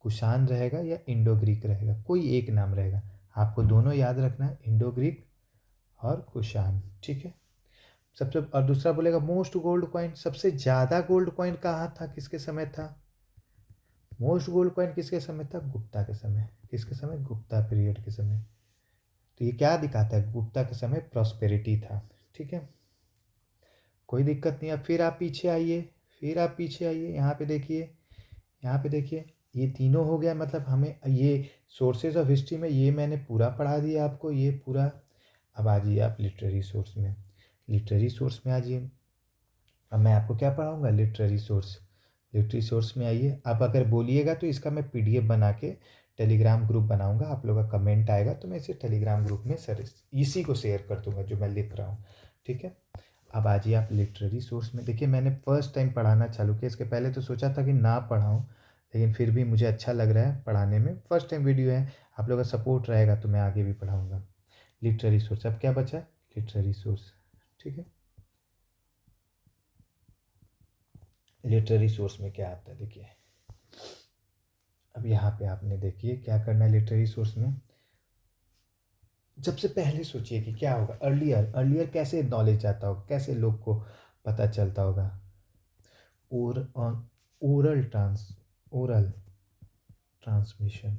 कुषाण रहेगा या इंडो ग्रीक रहेगा, कोई एक नाम रहेगा। आपको दोनों याद रखना है, इंडो ग्रीक और कुषाण। ठीक है, सबसे, और दूसरा बोलेगा मोस्ट गोल्ड कॉइन, सबसे ज़्यादा गोल्ड कॉइन कहाँ था, किसके समय था। मोस्ट गोल्ड कॉइन किसके समय था, गुप्ता के समय। किसके समय, गुप्ता पीरियड के समय। तो ये क्या दिखाता है, गुप्ता के समय प्रॉस्पेरिटी था। ठीक है, कोई दिक्कत नहीं। अब फिर आप पीछे आइए, फिर आप पीछे आइए, यहाँ पे देखिए, यहाँ पे देखिए, ये तीनों हो गया। मतलब हमें ये सोर्सेज ऑफ हिस्ट्री में ये मैंने पूरा पढ़ा दिया आपको, ये पूरा। अब आ जाइए आप लिटरेरी सोर्स में, लिटरेरी सोर्स में आ जाइए। अब मैं आपको क्या पढ़ाऊँगा, लिटरेरी सोर्स। लिटरेरी सोर्स में आइए, आप अगर बोलिएगा तो इसका मैं पीडीएफ बना के टेलीग्राम ग्रुप बनाऊंगा, आप लोगों का कमेंट आएगा तो मैं इसे टेलीग्राम ग्रुप में सर इसी को शेयर कर दूंगा जो मैं लिख रहा हूँ। ठीक है, अब आ जाइए आप लिटरेरी सोर्स में। देखिए मैंने फर्स्ट टाइम पढ़ाना चालू किया, इसके पहले तो सोचा था कि ना पढ़ाऊँ, लेकिन फिर भी मुझे अच्छा लग रहा है पढ़ाने में। फर्स्ट टाइम वीडियो है, आप लोगों का सपोर्ट रहेगा तो मैं आगे भी पढ़ाऊँगा। लिटरेरी सोर्स, अब क्या बचा, लिटरेरी सोर्स। ठीक है, लिटरेरी सोर्स में क्या आता है देखिए। अब यहाँ पे आपने देखिए क्या करना है लिटरेरी सोर्स में। सबसे पहले सोचिए कि क्या होगा, अर्लियर, अर्लियर कैसे नॉलेज आता होगा, कैसे लोग को पता चलता होगा। और oral oral transmission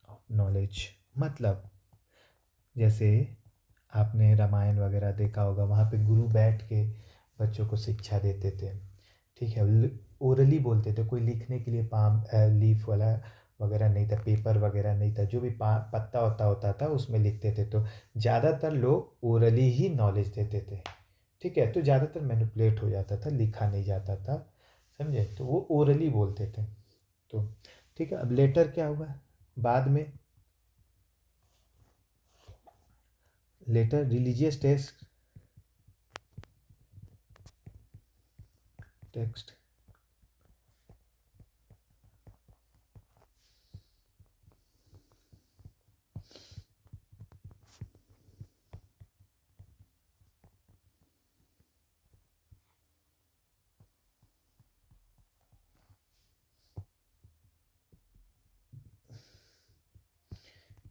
of knowledge, मतलब जैसे आपने रामायण वगैरह देखा होगा, वहाँ पे गुरु बैठ के बच्चों को शिक्षा देते थे। ठीक है, ओरली बोलते थे, कोई लिखने के लिए पाम लीफ वाला वगैरह नहीं था, पेपर वगैरह नहीं था, जो भी पत्ता वत्ता होता था उसमें लिखते थे। तो ज़्यादातर लोग ओरली ही नॉलेज देते थे। ठीक है, तो ज़्यादातर मैनिपुलेट हो जाता था, लिखा नहीं जाता था, समझे, तो वो ओरली बोलते थे। तो ठीक है, अब लेटर क्या हुआ बाद में, लेटर रिलीजियस टेक्स्ट,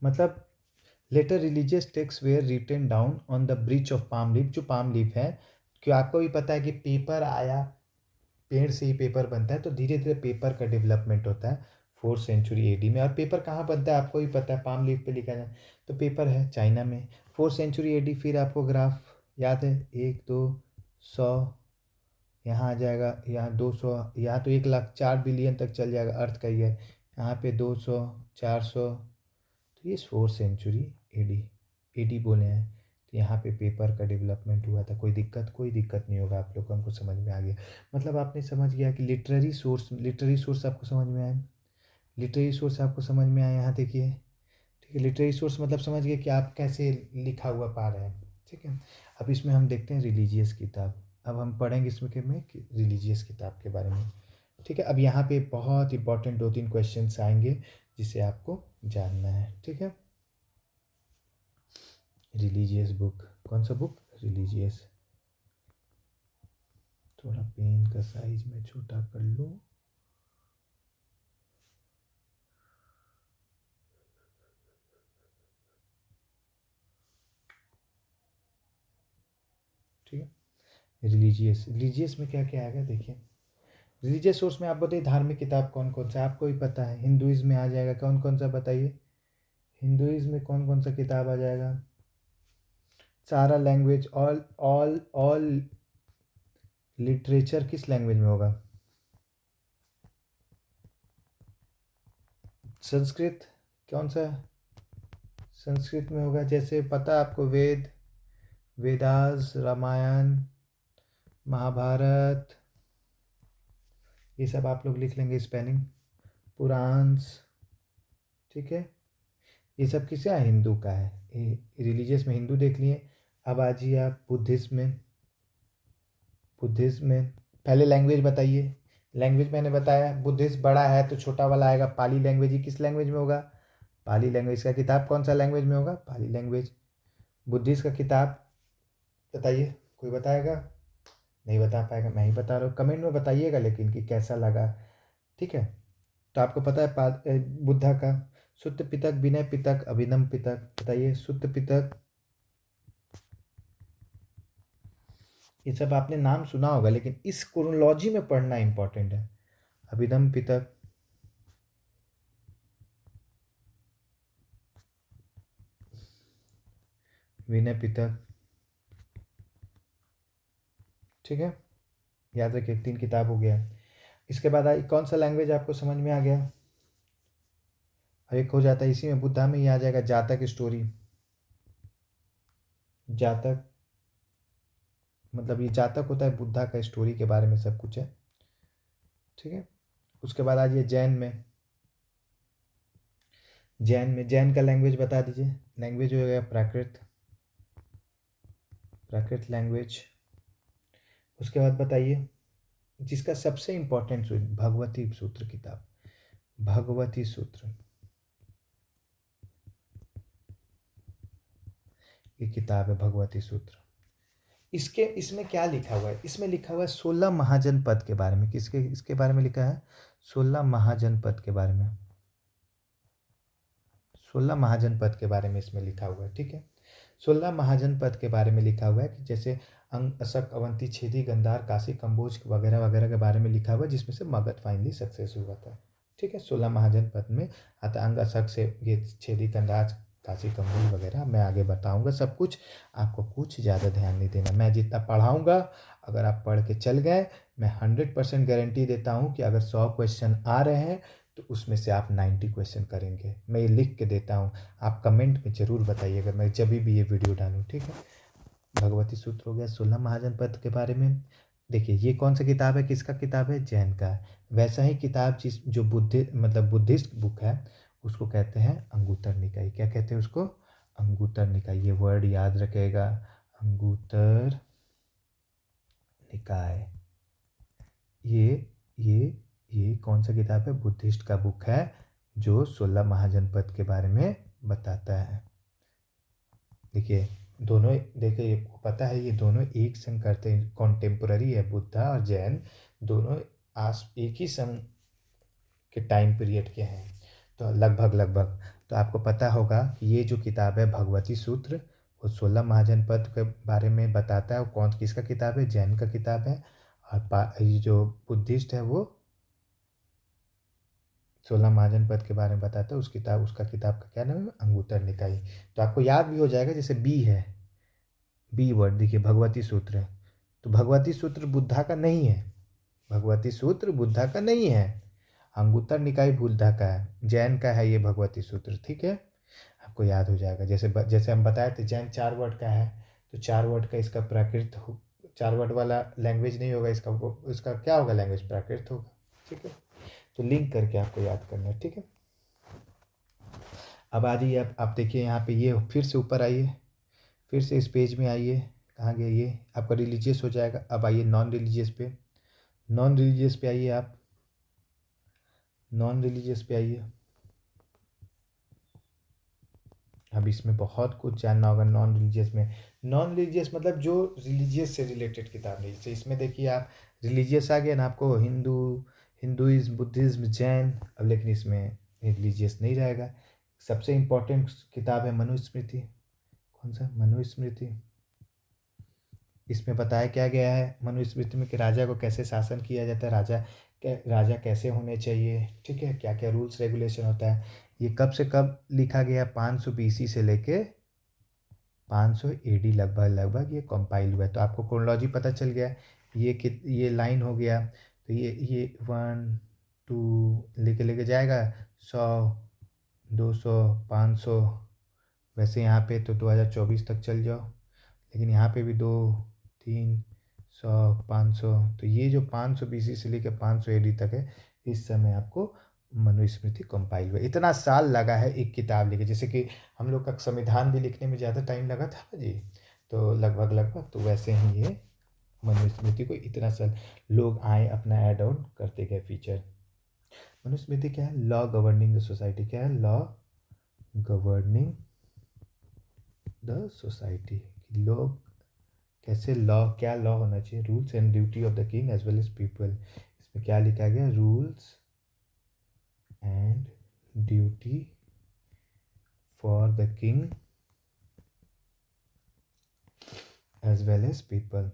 मतलब later religious text were written down on the birch of palm leaf, जो पाम लीफ है, क्यों आपको भी पता है कि पेपर आया, पेड़ से ही पेपर बनता है, तो धीरे धीरे पेपर का डेवलपमेंट होता है 4th century AD में। और पेपर कहाँ बनता है आपको भी पता है, पाम लीफ पे लिखा जाए, तो पेपर है चाइना में 4th century AD। फिर आपको ग्राफ याद है, 1 2 100, यहाँ आ जाएगा, यहाँ 200, यहाँ तो 1 लाख 4 बिलियन तक चल जाएगा, अर्थ का ही है, यहाँ पे 200 400, तो ये 4th century AD बोले हैं। तो यहाँ पे पेपर का डेवलपमेंट हुआ था। कोई दिक्कत नहीं होगा, आप लोग को, हमको समझ में आ गया। मतलब आपने समझ गया कि लिटरेरी सोर्स आपको समझ में आया, लिटरेरी सोर्स आपको समझ में आया, यहाँ देखिए, ठीक है। लिटरेरी सोर्स मतलब समझ गए कि आप कैसे लिखा हुआ पा रहे हैं, ठीक है। अब इसमें हम देखते हैं रिलीजियस किताब। अब हम पढ़ेंगे इसमें के में रिलीजियस किताब के बारे में, ठीक है। अब यहाँ पे बहुत इंपॉर्टेंट 2 3 क्वेश्चंस आएंगे जिसे आपको जानना है, ठीक है। रिलीजियस बुक, कौन सा बुक, रिलीजियस। थोड़ा पेन का साइज में छोटा कर लो, ठीक है। रिलीजियस में क्या क्या आएगा देखिए। रिलीजियस सोर्स में आप बताइए, धार्मिक किताब कौन कौन सा आपको ही पता है। हिंदुइज्म में आ जाएगा, कौन कौन सा बताइए, हिंदुइज्म में कौन कौन सा किताब आ जाएगा। सारा लैंग्वेज, ऑल लिटरेचर किस लैंग्वेज में होगा, संस्कृत, कौन सा, संस्कृत में होगा। जैसे पता है आपको, वेदास, रामायण, महाभारत, ये सब आप लोग लिख लेंगे स्पेलिंग, पुराण्स, ठीक है। ये सब किसका है, हिंदू का है। रिलीजियस में हिंदू देख लिए। अब आ जाइए आप बुद्धिज्म में पहले लैंग्वेज बताइए। लैंग्वेज मैंने बताया, बुद्धिस्ट बड़ा है तो छोटा वाला आएगा, पाली लैंग्वेज ही किस लैंग्वेज में होगा, पाली लैंग्वेज का किताब कौन सा लैंग्वेज में होगा, पाली लैंग्वेज। बुद्धिस्ट का किताब बताइए, कोई बताएगा, नहीं बता पाएगा, मैं ही बता रहा हूँ, कमेंट में बताइएगा लेकिन कि कैसा लगा, ठीक है। तो आपको पता है बुद्धा का सुत्त पितक, विनय पितक, अभिनव पितक, बताइए सुत्त पितक, ये सब आपने नाम सुना होगा लेकिन इस क्रोनोलॉजी में पढ़ना इंपॉर्टेंट है। अभिनव पितक, विनय पितक, ठीक है, याद रखिए 3 किताब हो गया। इसके बाद आई कौन सा लैंग्वेज आपको समझ में आ गया। एक हो जाता है इसी में, बुद्धा में ही आ जाएगा जातक स्टोरी। जातक मतलब ये जातक होता है बुद्धा का स्टोरी के बारे में सब कुछ है, ठीक है। उसके बाद आ जाइए जैन का लैंग्वेज बता दीजिए। लैंग्वेज हो गया प्राकृत लैंग्वेज। उसके बाद बताइए जिसका सबसे इंपॉर्टेंट भगवती सूत्र किताब, भगवती सूत्र, ये किताब है भगवती सूत्र। इसमें क्या लिखा हुआ है, इसमें लिखा हुआ है 16 महाजनपद के बारे में। इसके बारे में लिखा है 16 महाजनपद के बारे में, 16 महाजनपद के बारे में इसमें लिखा हुआ है, ठीक है। 16 महाजनपद के बारे में लिखा हुआ है कि जैसे अंग, असक, अवंती, छेदी, गंधार, काशी, कंबोज वगैरह वगैरह के बारे में लिखा हुआ है, जिसमें से मगध फाइनली सक्सेस हुआ था, ठीक है। 16 महाजनपद में आता अंग, असक से ये छेदी, गंधार, काशी, कंबोज वगैरह मैं आगे बताऊंगा सब कुछ। आपको कुछ ज़्यादा ध्यान नहीं देना, मैं जितना पढ़ाऊंगा अगर आप पढ़ के चल गए, मैं 100% गारंटी देता हूँ कि अगर 100 क्वेश्चन आ रहे हैं तो उसमें से आप 90 क्वेश्चन करेंगे। मैं ये लिख के देता हूँ, आप कमेंट में ज़रूर बताइएगा मैं जब भी ये वीडियो डालूँ, ठीक है। भगवती सूत्र हो गया, 16 महाजनपद के बारे में। देखिए ये कौन सा किताब है, किसका किताब है, जैन का। वैसा ही किताब जो बुद्धिस्ट बुक है उसको कहते हैं अंगुत्तर निकाय। क्या कहते हैं उसको, अंगुत्तर निकाय। ये वर्ड याद रखेगा, अंगुत्तर निकाय। ये कौन सा किताब है, बुद्धिस्ट का बुक है जो 16 महाजनपद के बारे में बताता है। देखिए दोनों, देखिए पता है ये दोनों एक संग करते हैं, कॉन्टेम्पोररी है, बुद्धा और जैन दोनों एक ही संग के टाइम पीरियड के हैं। तो लगभग तो आपको पता होगा कि ये जो किताब है भगवती सूत्र, वो 16 महाजनपद के बारे में बताता है। वो कौन किसका किताब है? जैन का किताब है। और ये जो बुद्धिस्ट है वो 16 महाजनपद के बारे में बताता है। उसका किताब का क्या नाम है? अंगुत्तर निकाय। तो आपको याद भी हो जाएगा, जैसे बी है, बी वर्ड देखिए, भगवती सूत्र। तो भगवती सूत्र बुद्धा का नहीं है, भगवती सूत्र बुद्धा का नहीं है, अंगुत्तर निकाय बुद्धा का है, जैन का है ये भगवती सूत्र। ठीक है, आपको याद हो जाएगा। जैसे जैसे हम बताए थे जैन 4 वर्ड का है, तो 4 वर्ड का इसका प्राकृत 4 वर्ड वाला लैंग्वेज नहीं होगा इसका, इसका क्या होगा लैंग्वेज? प्राकृत होगा। ठीक है, तो लिंक करके आपको याद करना है। ठीक है, अब आ जाइए, आप देखिए यहाँ पे, ये फिर से ऊपर आइए, फिर से इस पेज में आइए। कहाँ गए ये? आपका रिलीजियस हो जाएगा। अब आइए नॉन रिलीजियस पे, नॉन रिलीजियस पे आइए, आप नॉन रिलीजियस पे आइए। अब इसमें बहुत कुछ जानना होगा नॉन रिलीजियस में। नॉन रिलीजियस मतलब जो रिलीजियस से रिलेटेड किताब नहीं। जैसे इसमें देखिए आप, रिलीजियस आ गया ना आपको, हिंदुइज्म, बुद्धिज्म, जैन। अब लेकिन इसमें रिलीजियस नहीं रहेगा। सबसे इम्पोर्टेंट किताब है मनुस्मृति। कौन सा? मनुस्मृति। इसमें बताया क्या गया है मनुस्मृति में कि राजा को कैसे शासन किया जाता है, राजा कैसे होने चाहिए। ठीक है, क्या क्या रूल्स रेगुलेशन होता है। ये कब से कब लिखा गया? 500 BC से लेके 500 AD लगभग लगभग ये कंपाइल हुआ है। तो आपको क्रोनोलॉजी पता चल गया। ये लाइन हो गया, तो ये 1 2 लेके लेके जाएगा 100 200 500। वैसे यहाँ पे तो 2024 तक चल जाओ, लेकिन यहाँ पे भी 2 3 100 500। तो ये जो 500 BC से लेकर 500 AD तक है, इस समय आपको मनुस्मृति कंपाइल हुआ। इतना साल लगा है एक किताब लिखे, जैसे कि हम लोग का संविधान भी लिखने में ज़्यादा टाइम लगा था ना जी, तो लगभग लगभग तो वैसे ही ये मनुस्मृति को इतना साल लोग आए अपना ऐड ऑन करते गए फीचर। मनुस्मृति क्या है? Law governing the society. क्या है? Law governing the society. लोग कैसे, लॉ क्या लॉ होना चाहिए? Rules and duty of the king as well as people. इसमें क्या लिखा गया? Rules and duty for the king as well as people.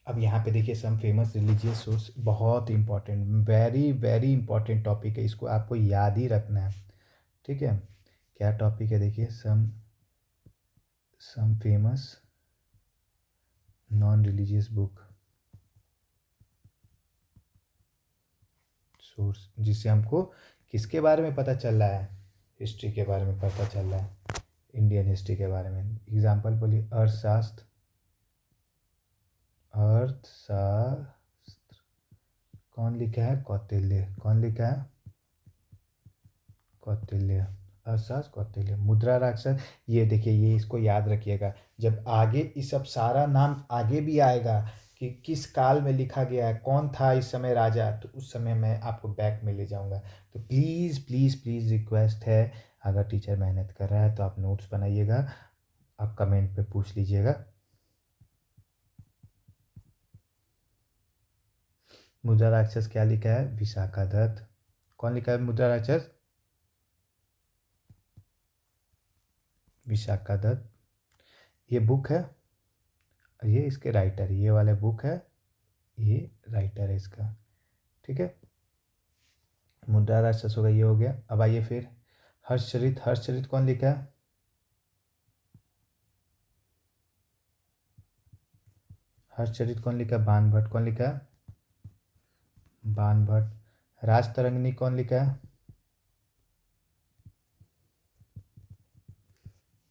अब यहाँ पे देखिए सम फेमस रिलीजियस सोर्स, बहुत important, very very important topic है, इसको आपको याद ही रखना है। ठीक है, क्या टॉपिक है? देखिए some famous non religious book source, जिससे हमको किसके बारे में पता चल रहा है? हिस्ट्री के बारे में पता चल रहा है, इंडियन हिस्ट्री के बारे में। एग्जाम्पल बोलिए, अर्थशास्त्र, अर्थशास्त्र कौन लिखा है? कौटिल्य। कौन लिखा है? कौटिल्य। अर्थशास्त्र कौटिल्य। मुद्रा राक्षस, ये देखिए, ये इसको याद रखिएगा। जब आगे इस सब सारा नाम आगे भी आएगा कि किस काल में लिखा गया है, कौन था इस समय राजा, तो उस समय मैं आपको बैक में ले जाऊंगा। तो प्लीज़ प्लीज़ प्लीज़ रिक्वेस्ट है, अगर टीचर मेहनत कर रहा है तो आप नोट्स बनाइएगा, आप कमेंट पे पूछ लीजिएगा। मुद्रा राक्षस क्या लिखा है? विशाखादत्त। कौन लिखा है मुद्रा राक्षस? विशाखादत्त। ये बुक है, ये इसके राइटर, ये वाला बुक है, ये राइटर है इसका। ठीक है, मुद्रा राक्षस होगा, ये हो गया। अब आइए फिर हर्षचरित। हर्षचरित कौन लिखा है? हर्षचरित कौन लिखा है? बाणभट्ट। कौन लिखा है? बाणभट्ट। राजतरंगिणी कौन लिखा है?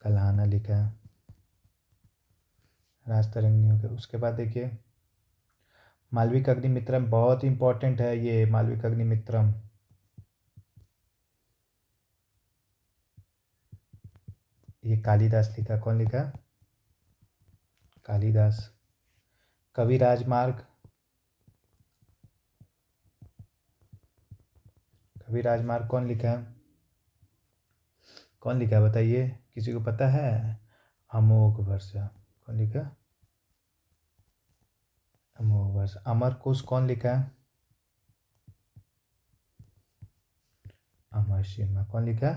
कल्हाना लिखा है। राजतरंगिणी हो गया। उसके बाद देखिए मालविक अग्निमित्रम, बहुत इंपॉर्टेंट है ये मालविक अग्निमित्रम। ये कालिदास लिखा। कौन लिखा? कालिदास। कवि राजमार्ग। कवि राजमार्ग कौन लिखा है? कौन लिखा है बताइए, किसी को पता है? अमोघ वर्षा। कौन लिखा? अमोघ वर्षा। अमरकोश कौन लिखा है? अमर सिन्हा। कौन लिखा?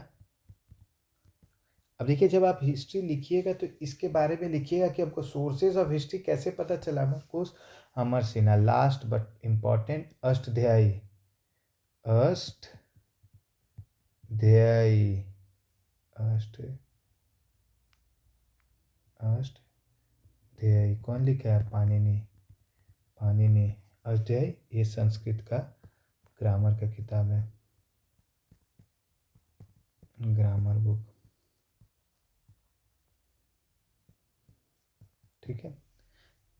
अब देखिए, जब आप हिस्ट्री लिखिएगा तो इसके बारे में लिखिएगा कि हमको सोर्सेज ऑफ हिस्ट्री कैसे पता चला। Amar Kosh, Amar Sinha. Last but important, Ashtadhyayi. Ashtadhyayi. अष्ट अष्टध्यायी कौन लिखा है? पाणिनि। पाणिनि। अष्टध्यायी ये संस्कृत का ग्रामर का किताब है, ग्रामर बुक। ठीक है,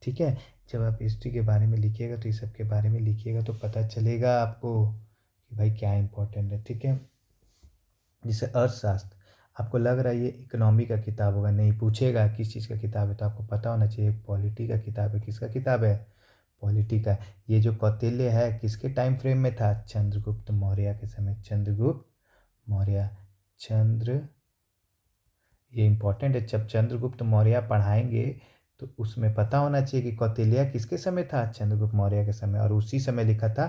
ठीक है। जब आप हिस्ट्री के बारे में लिखिएगा तो इस सब के बारे में लिखिएगा तो पता चलेगा आपको कि भाई क्या इंपॉर्टेंट है। ठीक है, जैसे अर्थशास्त्र, आपको लग रहा है ये इकोनॉमी का किताब होगा, नहीं, पूछेगा किस चीज़ का किताब है तो आपको पता होना चाहिए पॉलिटी का किताब है। किसका किताब है? पॉलिटी का। ये जो कौटिल्य है किसके टाइम फ्रेम में था? चंद्रगुप्त मौर्य के समय। चंद्रगुप्त मौर्य। चंद्र, ये इंपॉर्टेंट है। जब चंद्रगुप्त मौर्य पढ़ाएंगे तो उसमें पता होना चाहिए कि कौटिल्य किसके समय था? चंद्रगुप्त मौर्य के समय, और उसी समय लिखा था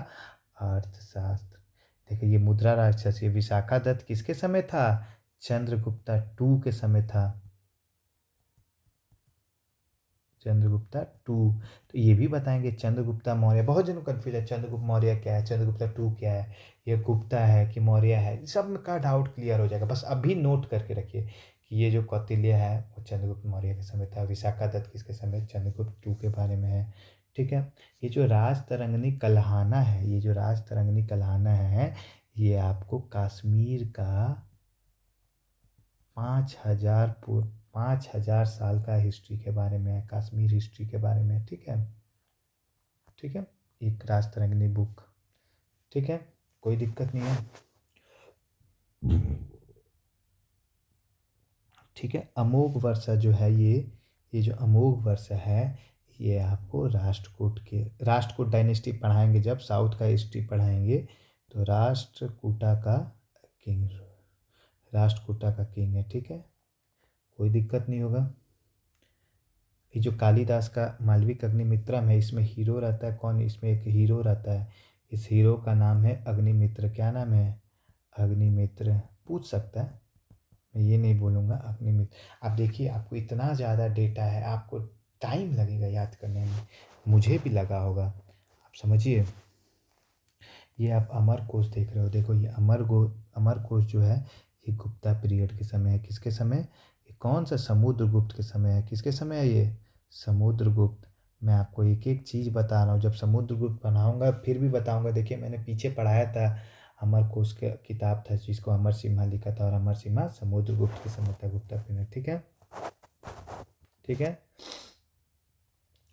अर्थशास्त्र। देखिए ये मुद्रा राक्षस, ये विशाखादत्त किसके समय था? चंद्रगुप्ता टू के समय था। चंद्रगुप्ता टू। तो ये भी बताएंगे चंद्रगुप्ता मौर्य। बहुत जनों कन्फ्यूज है, चंद्रगुप्त मौर्य क्या है, चंद्रगुप्ता टू क्या है, ये गुप्ता है कि मौर्य है, सब का डाउट क्लियर हो जाएगा। बस अभी नोट करके रखिए कि ये जो कौटिल्य है वो चंद्रगुप्त मौर्य के समय था, विशाखादत्त किसके समय? चंद्रगुप्त टू के बारे में है। ठीक है, ये जो राजतरंगिणी कल्हाना है, ये जो राजतरंगिणी कल्हाना है, ये आपको कश्मीर का 5,000 5,000 साल का हिस्ट्री के बारे में है, कश्मीर हिस्ट्री के बारे में। ठीक है, ठीक है, एक राजतरंगिणी बुक। ठीक है, कोई दिक्कत नहीं है। ठीक है, अमोघ वर्षा जो है, ये जो अमोघ वर्षा है, ये आपको राष्ट्रकूट डायनेस्टी पढ़ाएंगे। जब साउथ का हिस्ट्री पढ़ाएंगे तो किंग राष्ट्रकूटा का किंग है। ठीक है, कोई दिक्कत नहीं होगा। ये जो कालिदास का मालविक अग्निमित्रम है, इसमें हीरो रहता है कौन? इसमें एक हीरो रहता है, इस हीरो का नाम है अग्निमित्र। क्या नाम है? अग्निमित्र। पूछ सकता है, मैं ये नहीं बोलूँगा, अग्निमित्र। आप देखिए, आपको इतना ज़्यादा डेटा है, आपको टाइम लगेगा याद करने में, मुझे भी लगा होगा। आप समझिए, ये आप अमरकोश देख रहे हो, देखो ये अमरकोश जो है ये गुप्ता पीरियड के समय है। किसके समय? ये कौन सा? समुद्रगुप्त के समय है। किसके समय है ये? समुद्रगुप्त। मैं आपको एक एक चीज़ बता रहा हूँ, जब समुद्रगुप्त बनाऊंगा फिर भी बताऊंगा। देखिए मैंने पीछे पढ़ाया था, अमरकोश के किताब था जिसको अमर सिम्हा लिखा था, और अमर सिम्हा समुद्रगुप्त के समय था, गुप्ता पीरियड। ठीक है, ठीक है,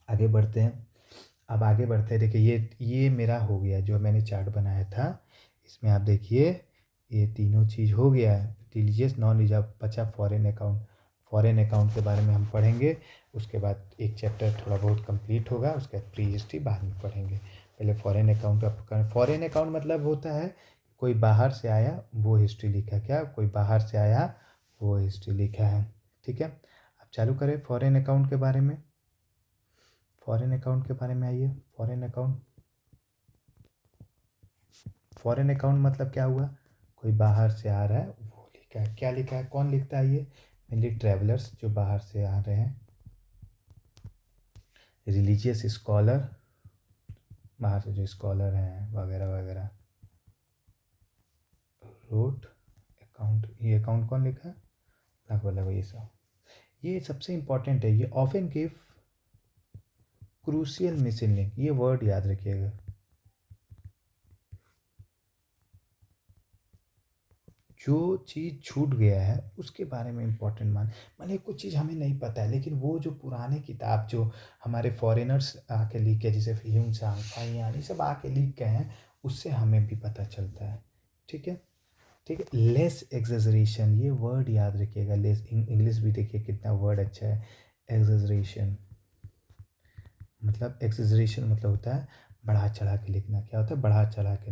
आगे बढ़ते हैं। अब आगे बढ़ते हैं, देखिए ये मेरा हो गया जो मैंने चार्ट बनाया था। इसमें आप देखिए ये तीनों चीज़ हो गया है। रिलीजियस, नॉन रिजर्व बचा फॉरेन अकाउंट। फॉरेन अकाउंट के बारे में हम पढ़ेंगे, उसके बाद एक चैप्टर थोड़ा बहुत कंप्लीट होगा, उसके बाद प्री हिस्ट्री बाद में पढ़ेंगे। पहले फॉरेन अकाउंट का। फॉरेन अकाउंट मतलब होता है कोई बाहर से आया वो हिस्ट्री लिखा। क्या? कोई बाहर से आया वो हिस्ट्री लिखा है। ठीक है, अब चालू करें फॉरेन अकाउंट के बारे में। फॉरेन अकाउंट के बारे में आइए। फॉरेन अकाउंट मतलब क्या हुआ? कोई बाहर से आ रहा है वो लिखा है। क्या लिखा है? कौन लिखता है? ये मेनली ट्रैवलर्स जो बाहर से आ रहे हैं, रिलीजियस स्कॉलर, बाहर से जो स्कॉलर हैं वगैरह वगैरह। रोट अकाउंट, ये अकाउंट कौन लिखा है? लगभग लगभग ये सब। ये सबसे इंपॉर्टेंट है, ये often give crucial missing link, ये वर्ड याद रखिएगा। जो चीज़ छूट गया है उसके बारे में इम्पोर्टेंट माने कुछ चीज़ हमें नहीं पता है, लेकिन वो जो पुराने किताब जो हमारे फॉरेनर्स आके लिख के, जैसे ह्यूम सांग, फाइयान, ये सब आके लिख गए हैं, उससे हमें भी पता चलता है। ठीक है, ठीक है। लेस एग्जेजरेशन, ये वर्ड याद रखिएगा। लेस, इंग्लिश भी देखिए कितना वर्ड अच्छा है। एग्जेजरेशन मतलब, एक्सेजरेशन मतलब होता है बढ़ा चढ़ा के लिखना। क्या होता है? बढ़ा चढ़ा के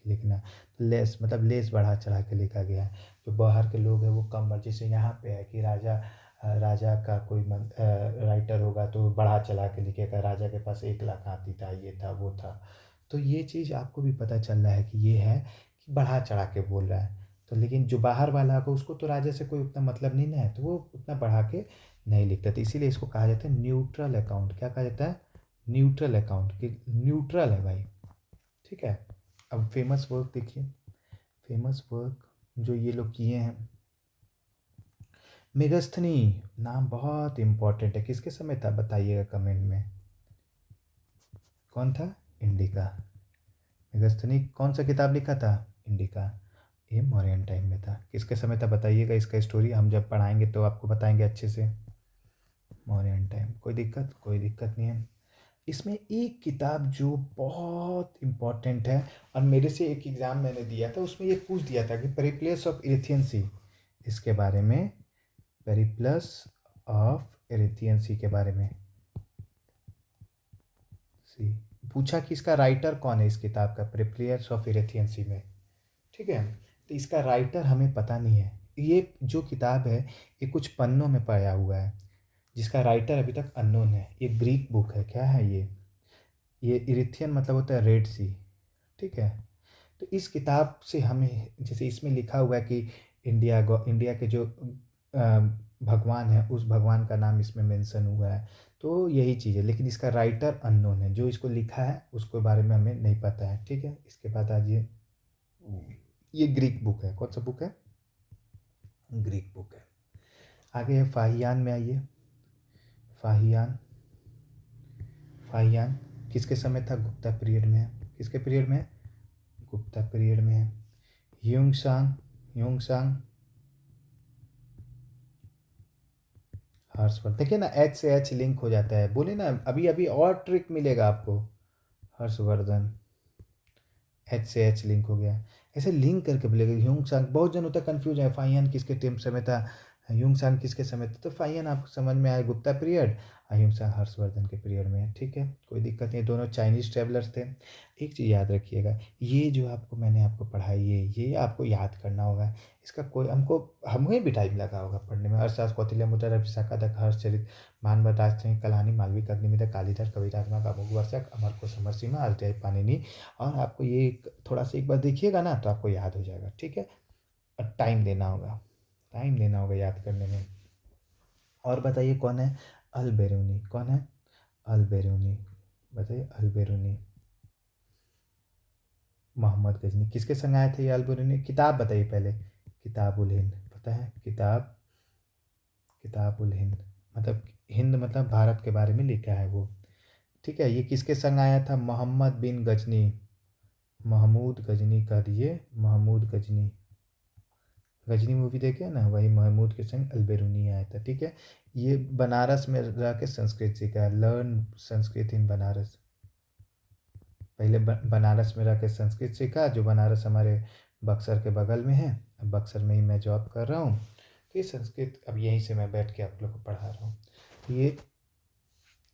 लिखना। लेस मतलब लेस बढ़ा चढ़ा के लिखा गया है। जो बाहर के लोग हैं वो कम, जैसे यहाँ पे है कि राजा का कोई राइटर होगा तो बढ़ा चढ़ा के लिखेगा, राजा के पास 1 लाख हाथी था, ये था वो था। तो ये चीज़ आपको भी पता चल रहा है कि ये है बढ़ा चढ़ा के बोल रहा है। तो लेकिन जो बाहर वाला होगा उसको तो राजा से कोई उतना मतलब नहीं ना है, तो वो उतना बढ़ा के नहीं लिखता, तो इसीलिए इसको कहा जाता है न्यूट्रल अकाउंट। क्या कहा जाता है? न्यूट्रल अकाउंट, कि न्यूट्रल है भाई। ठीक है। अब फेमस वर्क देखिए, फेमस वर्क जो ये लोग किए हैं। मेगस्थनी नाम बहुत इंपॉर्टेंट है, किसके समय था बताइएगा कमेंट में। कौन था? इंडिका। मेगस्थनी कौन सा किताब लिखा था? इंडिका। ये मौर्यन टाइम में था। किसके समय था बताइएगा, इसका स्टोरी हम जब पढ़ाएंगे तो आपको बताएंगे अच्छे से। मौर्यन टाइम। कोई दिक्कत? कोई दिक्कत नहीं है। इसमें एक किताब जो बहुत इम्पोर्टेंट है, और मेरे से एक एग्ज़ाम मैंने दिया था, उसमें ये पूछ दिया था कि पेरिप्लस ऑफ इरेथियन सी, इसके बारे में, पेरिप्लस ऑफ इरेथियन सी के बारे में सी पूछा कि इसका राइटर कौन है इस किताब का, पेरिप्लस ऑफ इरेथियन सी में। ठीक है। तो इसका राइटर हमें पता नहीं है। ये जो किताब है ये कुछ पन्नों में पाया हुआ है, जिसका राइटर अभी तक अननोन है। ये ग्रीक बुक है। क्या है ये इरिथियन मतलब होता है रेड सी। ठीक है। तो इस किताब से हमें, जैसे इसमें लिखा हुआ है कि इंडिया के जो भगवान है, उस भगवान का नाम इसमें मेंशन हुआ है, तो यही चीज़ है। लेकिन इसका राइटर अननोन है, जो इसको लिखा है उसके बारे में हमें नहीं पता है। ठीक है। इसके बाद आज ये ग्रीक बुक है। कौन सा बुक है? ग्रीक बुक है। आगे है फाहियान में आइए। फाहियान। फाहियान किसके समय था? गुप्ता पीरियड में है। किसके पीरियड में है? गुप्ता पीरियड में है। ह्यूंगसांग। ह्यूंगसांग। हर्षवर्धन। देखिए ना, एच से एच लिंक हो जाता है, बोले ना अभी अभी और ट्रिक मिलेगा आपको। हर्षवर्धन, एच से एच लिंक हो गया। ऐसे लिंक करके बोलेगा। ह्यूंगसांग, बहुत जन होता है कन्फ्यूज है, फाहियान किसके टेम समय था, ह्यूंगसांग किसके समय था। तो फाहियान आपको समझ में आए गुप्ता पीरियड, ह्यूंगसांग हर्षवर्धन के पीरियड में है। ठीक है, कोई दिक्कत नहीं। दोनों चाइनीज ट्रेवलर्स थे। एक चीज़ याद रखिएगा, ये जो आपको मैंने आपको पढ़ाई है ये आपको याद करना होगा। इसका कोई हमको हमें भी टाइम लगा होगा पढ़ने में। अरसास कौटिल्य मुद्रा विशाखादक हर्षचरित मानव राजश्रेणी कलानी मालविक अग्निमित्र कालिदास कविरात्मक अमुक वर्षक अमर को समर सीमा अध्याय पाणिनि। और आपको ये थोड़ा सा एक बार देखिएगा ना तो आपको याद हो जाएगा। ठीक है। और टाइम देना होगा, टाइम देना होगा याद करने में। और बताइए कौन है अल बेरूनी? कौन है अल बेरूनी? बताइए अल बेरूनी। मोहम्मद गजनी। किसके संग आए थे ये अल बेरूनी? किताब बताइए पहले। किताब उल हिंद। पता है? किताब, किताब उल हिंद मतलब हिंद मतलब भारत के बारे में लिखा है वो। ठीक है। ये किसके संग आया था? मोहम्मद बिन गजनी। महमूद गजनी कह दिए, महमूद गजनी। गजनी मूवी देखे ना, वही महमूद के संग अलबेरूनी आया था। ठीक है। ये बनारस में रह के संस्कृत सीखा है, लर्न संस्कृत इन बनारस। पहले बनारस में रह के संस्कृत सीखा, जो बनारस हमारे बक्सर के बगल में है। अब बक्सर में ही मैं जॉब कर रहा हूँ, तो ये संस्कृत अब यहीं से मैं बैठ के आप लोग को पढ़ा रहा हूँ। तो ये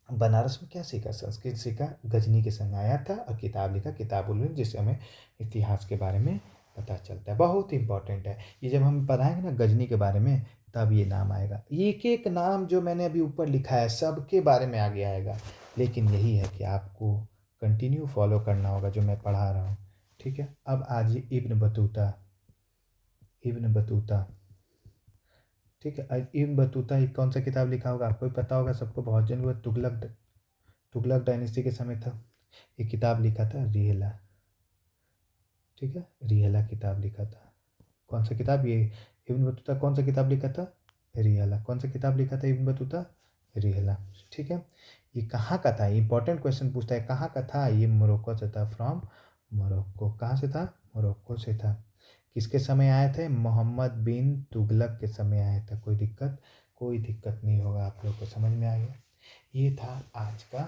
बनारस में क्या सीखा? संस्कृत सीखा, गजनी के संग आया था और किताब लिखा किताबुल हिंद, जिससे हमें इतिहास के बारे में पता चलता है। बहुत इंपॉर्टेंट है ये, जब हम पढ़ाएंगे ना गजनी के बारे में तब ये नाम आएगा। एक एक नाम जो मैंने अभी ऊपर लिखा है सबके बारे में आगे आएगा, लेकिन यही है कि आपको कंटिन्यू फॉलो करना होगा जो मैं पढ़ा रहा हूँ। ठीक है। अब आज इब्न बतूता। Ibn Battuta. ठीक है। इब्न बतूता एक कौन सा किताब लिखा होगा आपको भी पता होगा, सबको बहुत जन हुआ। तुगलक डायनेस्टी के समय था। एक किताब लिखा था रिहला। ठीक है। रिहला किताब लिखा था। कौन सा किताब ये? इब्न बतूता कौन सा किताब लिखा था? रिहला। कौन सा किताब लिखा था इब्न बतूता? रिहला। ठीक है। ये कहाँ का था? इंपॉर्टेंट क्वेश्चन पूछता है कहाँ का था। ये मोरक्को से था, फ्रॉम मोरक्को। कहाँ से था? मोरक्को से था। किसके समय आए थे? मोहम्मद बिन तुगलक के समय आया था। कोई दिक्कत? कोई दिक्कत नहीं होगा, आप लोग को समझ में आ गया। ये था आज का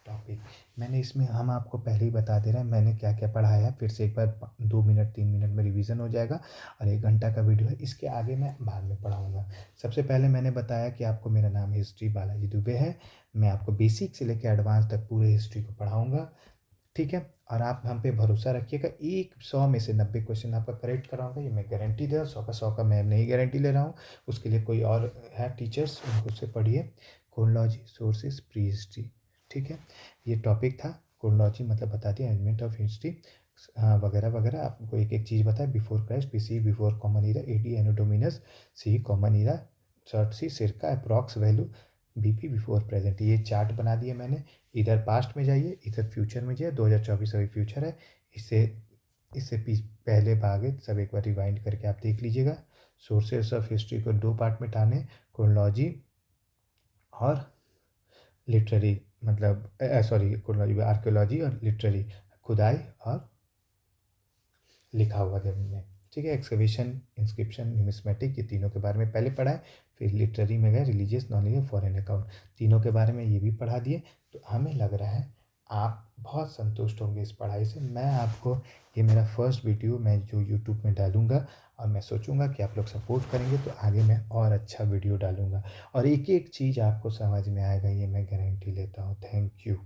टॉपिक। मैंने इसमें हम आपको पहले ही बता दे रहे हैं मैंने क्या क्या पढ़ाया। फिर से एक बार 2 मिनट 3 मिनट में रिवीजन हो जाएगा, और 1 घंटा का वीडियो है। इसके आगे मैं बाद में पढ़ाऊँगा। सबसे पहले मैंने बताया कि आपको मेरा नाम हिस्ट्री बालाजी दुबे है। मैं आपको बेसिक से लेकर एडवांस तक पूरे हिस्ट्री को पढ़ाऊँगा। ठीक है। और आप हम पे भरोसा रखिएगा, 100 में से 90 क्वेश्चन आपका करेक्ट कराऊंगा, ये मैं गारंटी दे रहा हूँ। 100 का मैं नहीं गारंटी ले रहा हूँ। उसके लिए कोई और है टीचर्स, उनको से पढ़िए। Chronology, sources, pre history. ठीक है। ये टॉपिक था क्रोनोलॉजी मतलब बता दिया, अरेंजमेंट ऑफ हिस्ट्री। वगैरह वगैरह आपको एक एक चीज़ बताया। Before Christ, BC before common era, AD anno domini, C common era, short C circa, approx value, BP before present. ये चार्ट बना दिया मैंने। इधर पास्ट में जाइए, इधर फ्यूचर में जाइए। 2024 अभी फ्यूचर है। इससे इससे पहले भागे सब एक बार रिवाइंड करके आप देख लीजिएगा। सोर्सेस ऑफ हिस्ट्री को दो पार्ट में टाने, क्रोनोलॉजी और लिटरेरी, मतलब सॉरी क्रोनोलॉजी, आर्कियोलॉजी और लिटरेरी, खुदाई और लिखा हुआ जमीन में। ठीक है, एक्सकवेशन, इंस्क्रिप्शन, न्यूमिस्मेटिक, ये तीनों के बारे में पहले पढ़ा है। फिर लिटरेरी में गए, रिलीजियस, नॉलेज, फॉरेन अकाउंट, तीनों के बारे में ये भी पढ़ा दिए। तो हमें लग रहा है आप बहुत संतुष्ट होंगे इस पढ़ाई से। मैं आपको, ये मेरा फर्स्ट वीडियो मैं जो यूट्यूब में डालूँगा, और मैं सोचूंगा कि आप लोग सपोर्ट करेंगे तो आगे मैं और अच्छा वीडियो डालूँगा और एक एक चीज़ आपको समझ में आएगा, ये मैं गारंटी लेता हूँ। Thank you.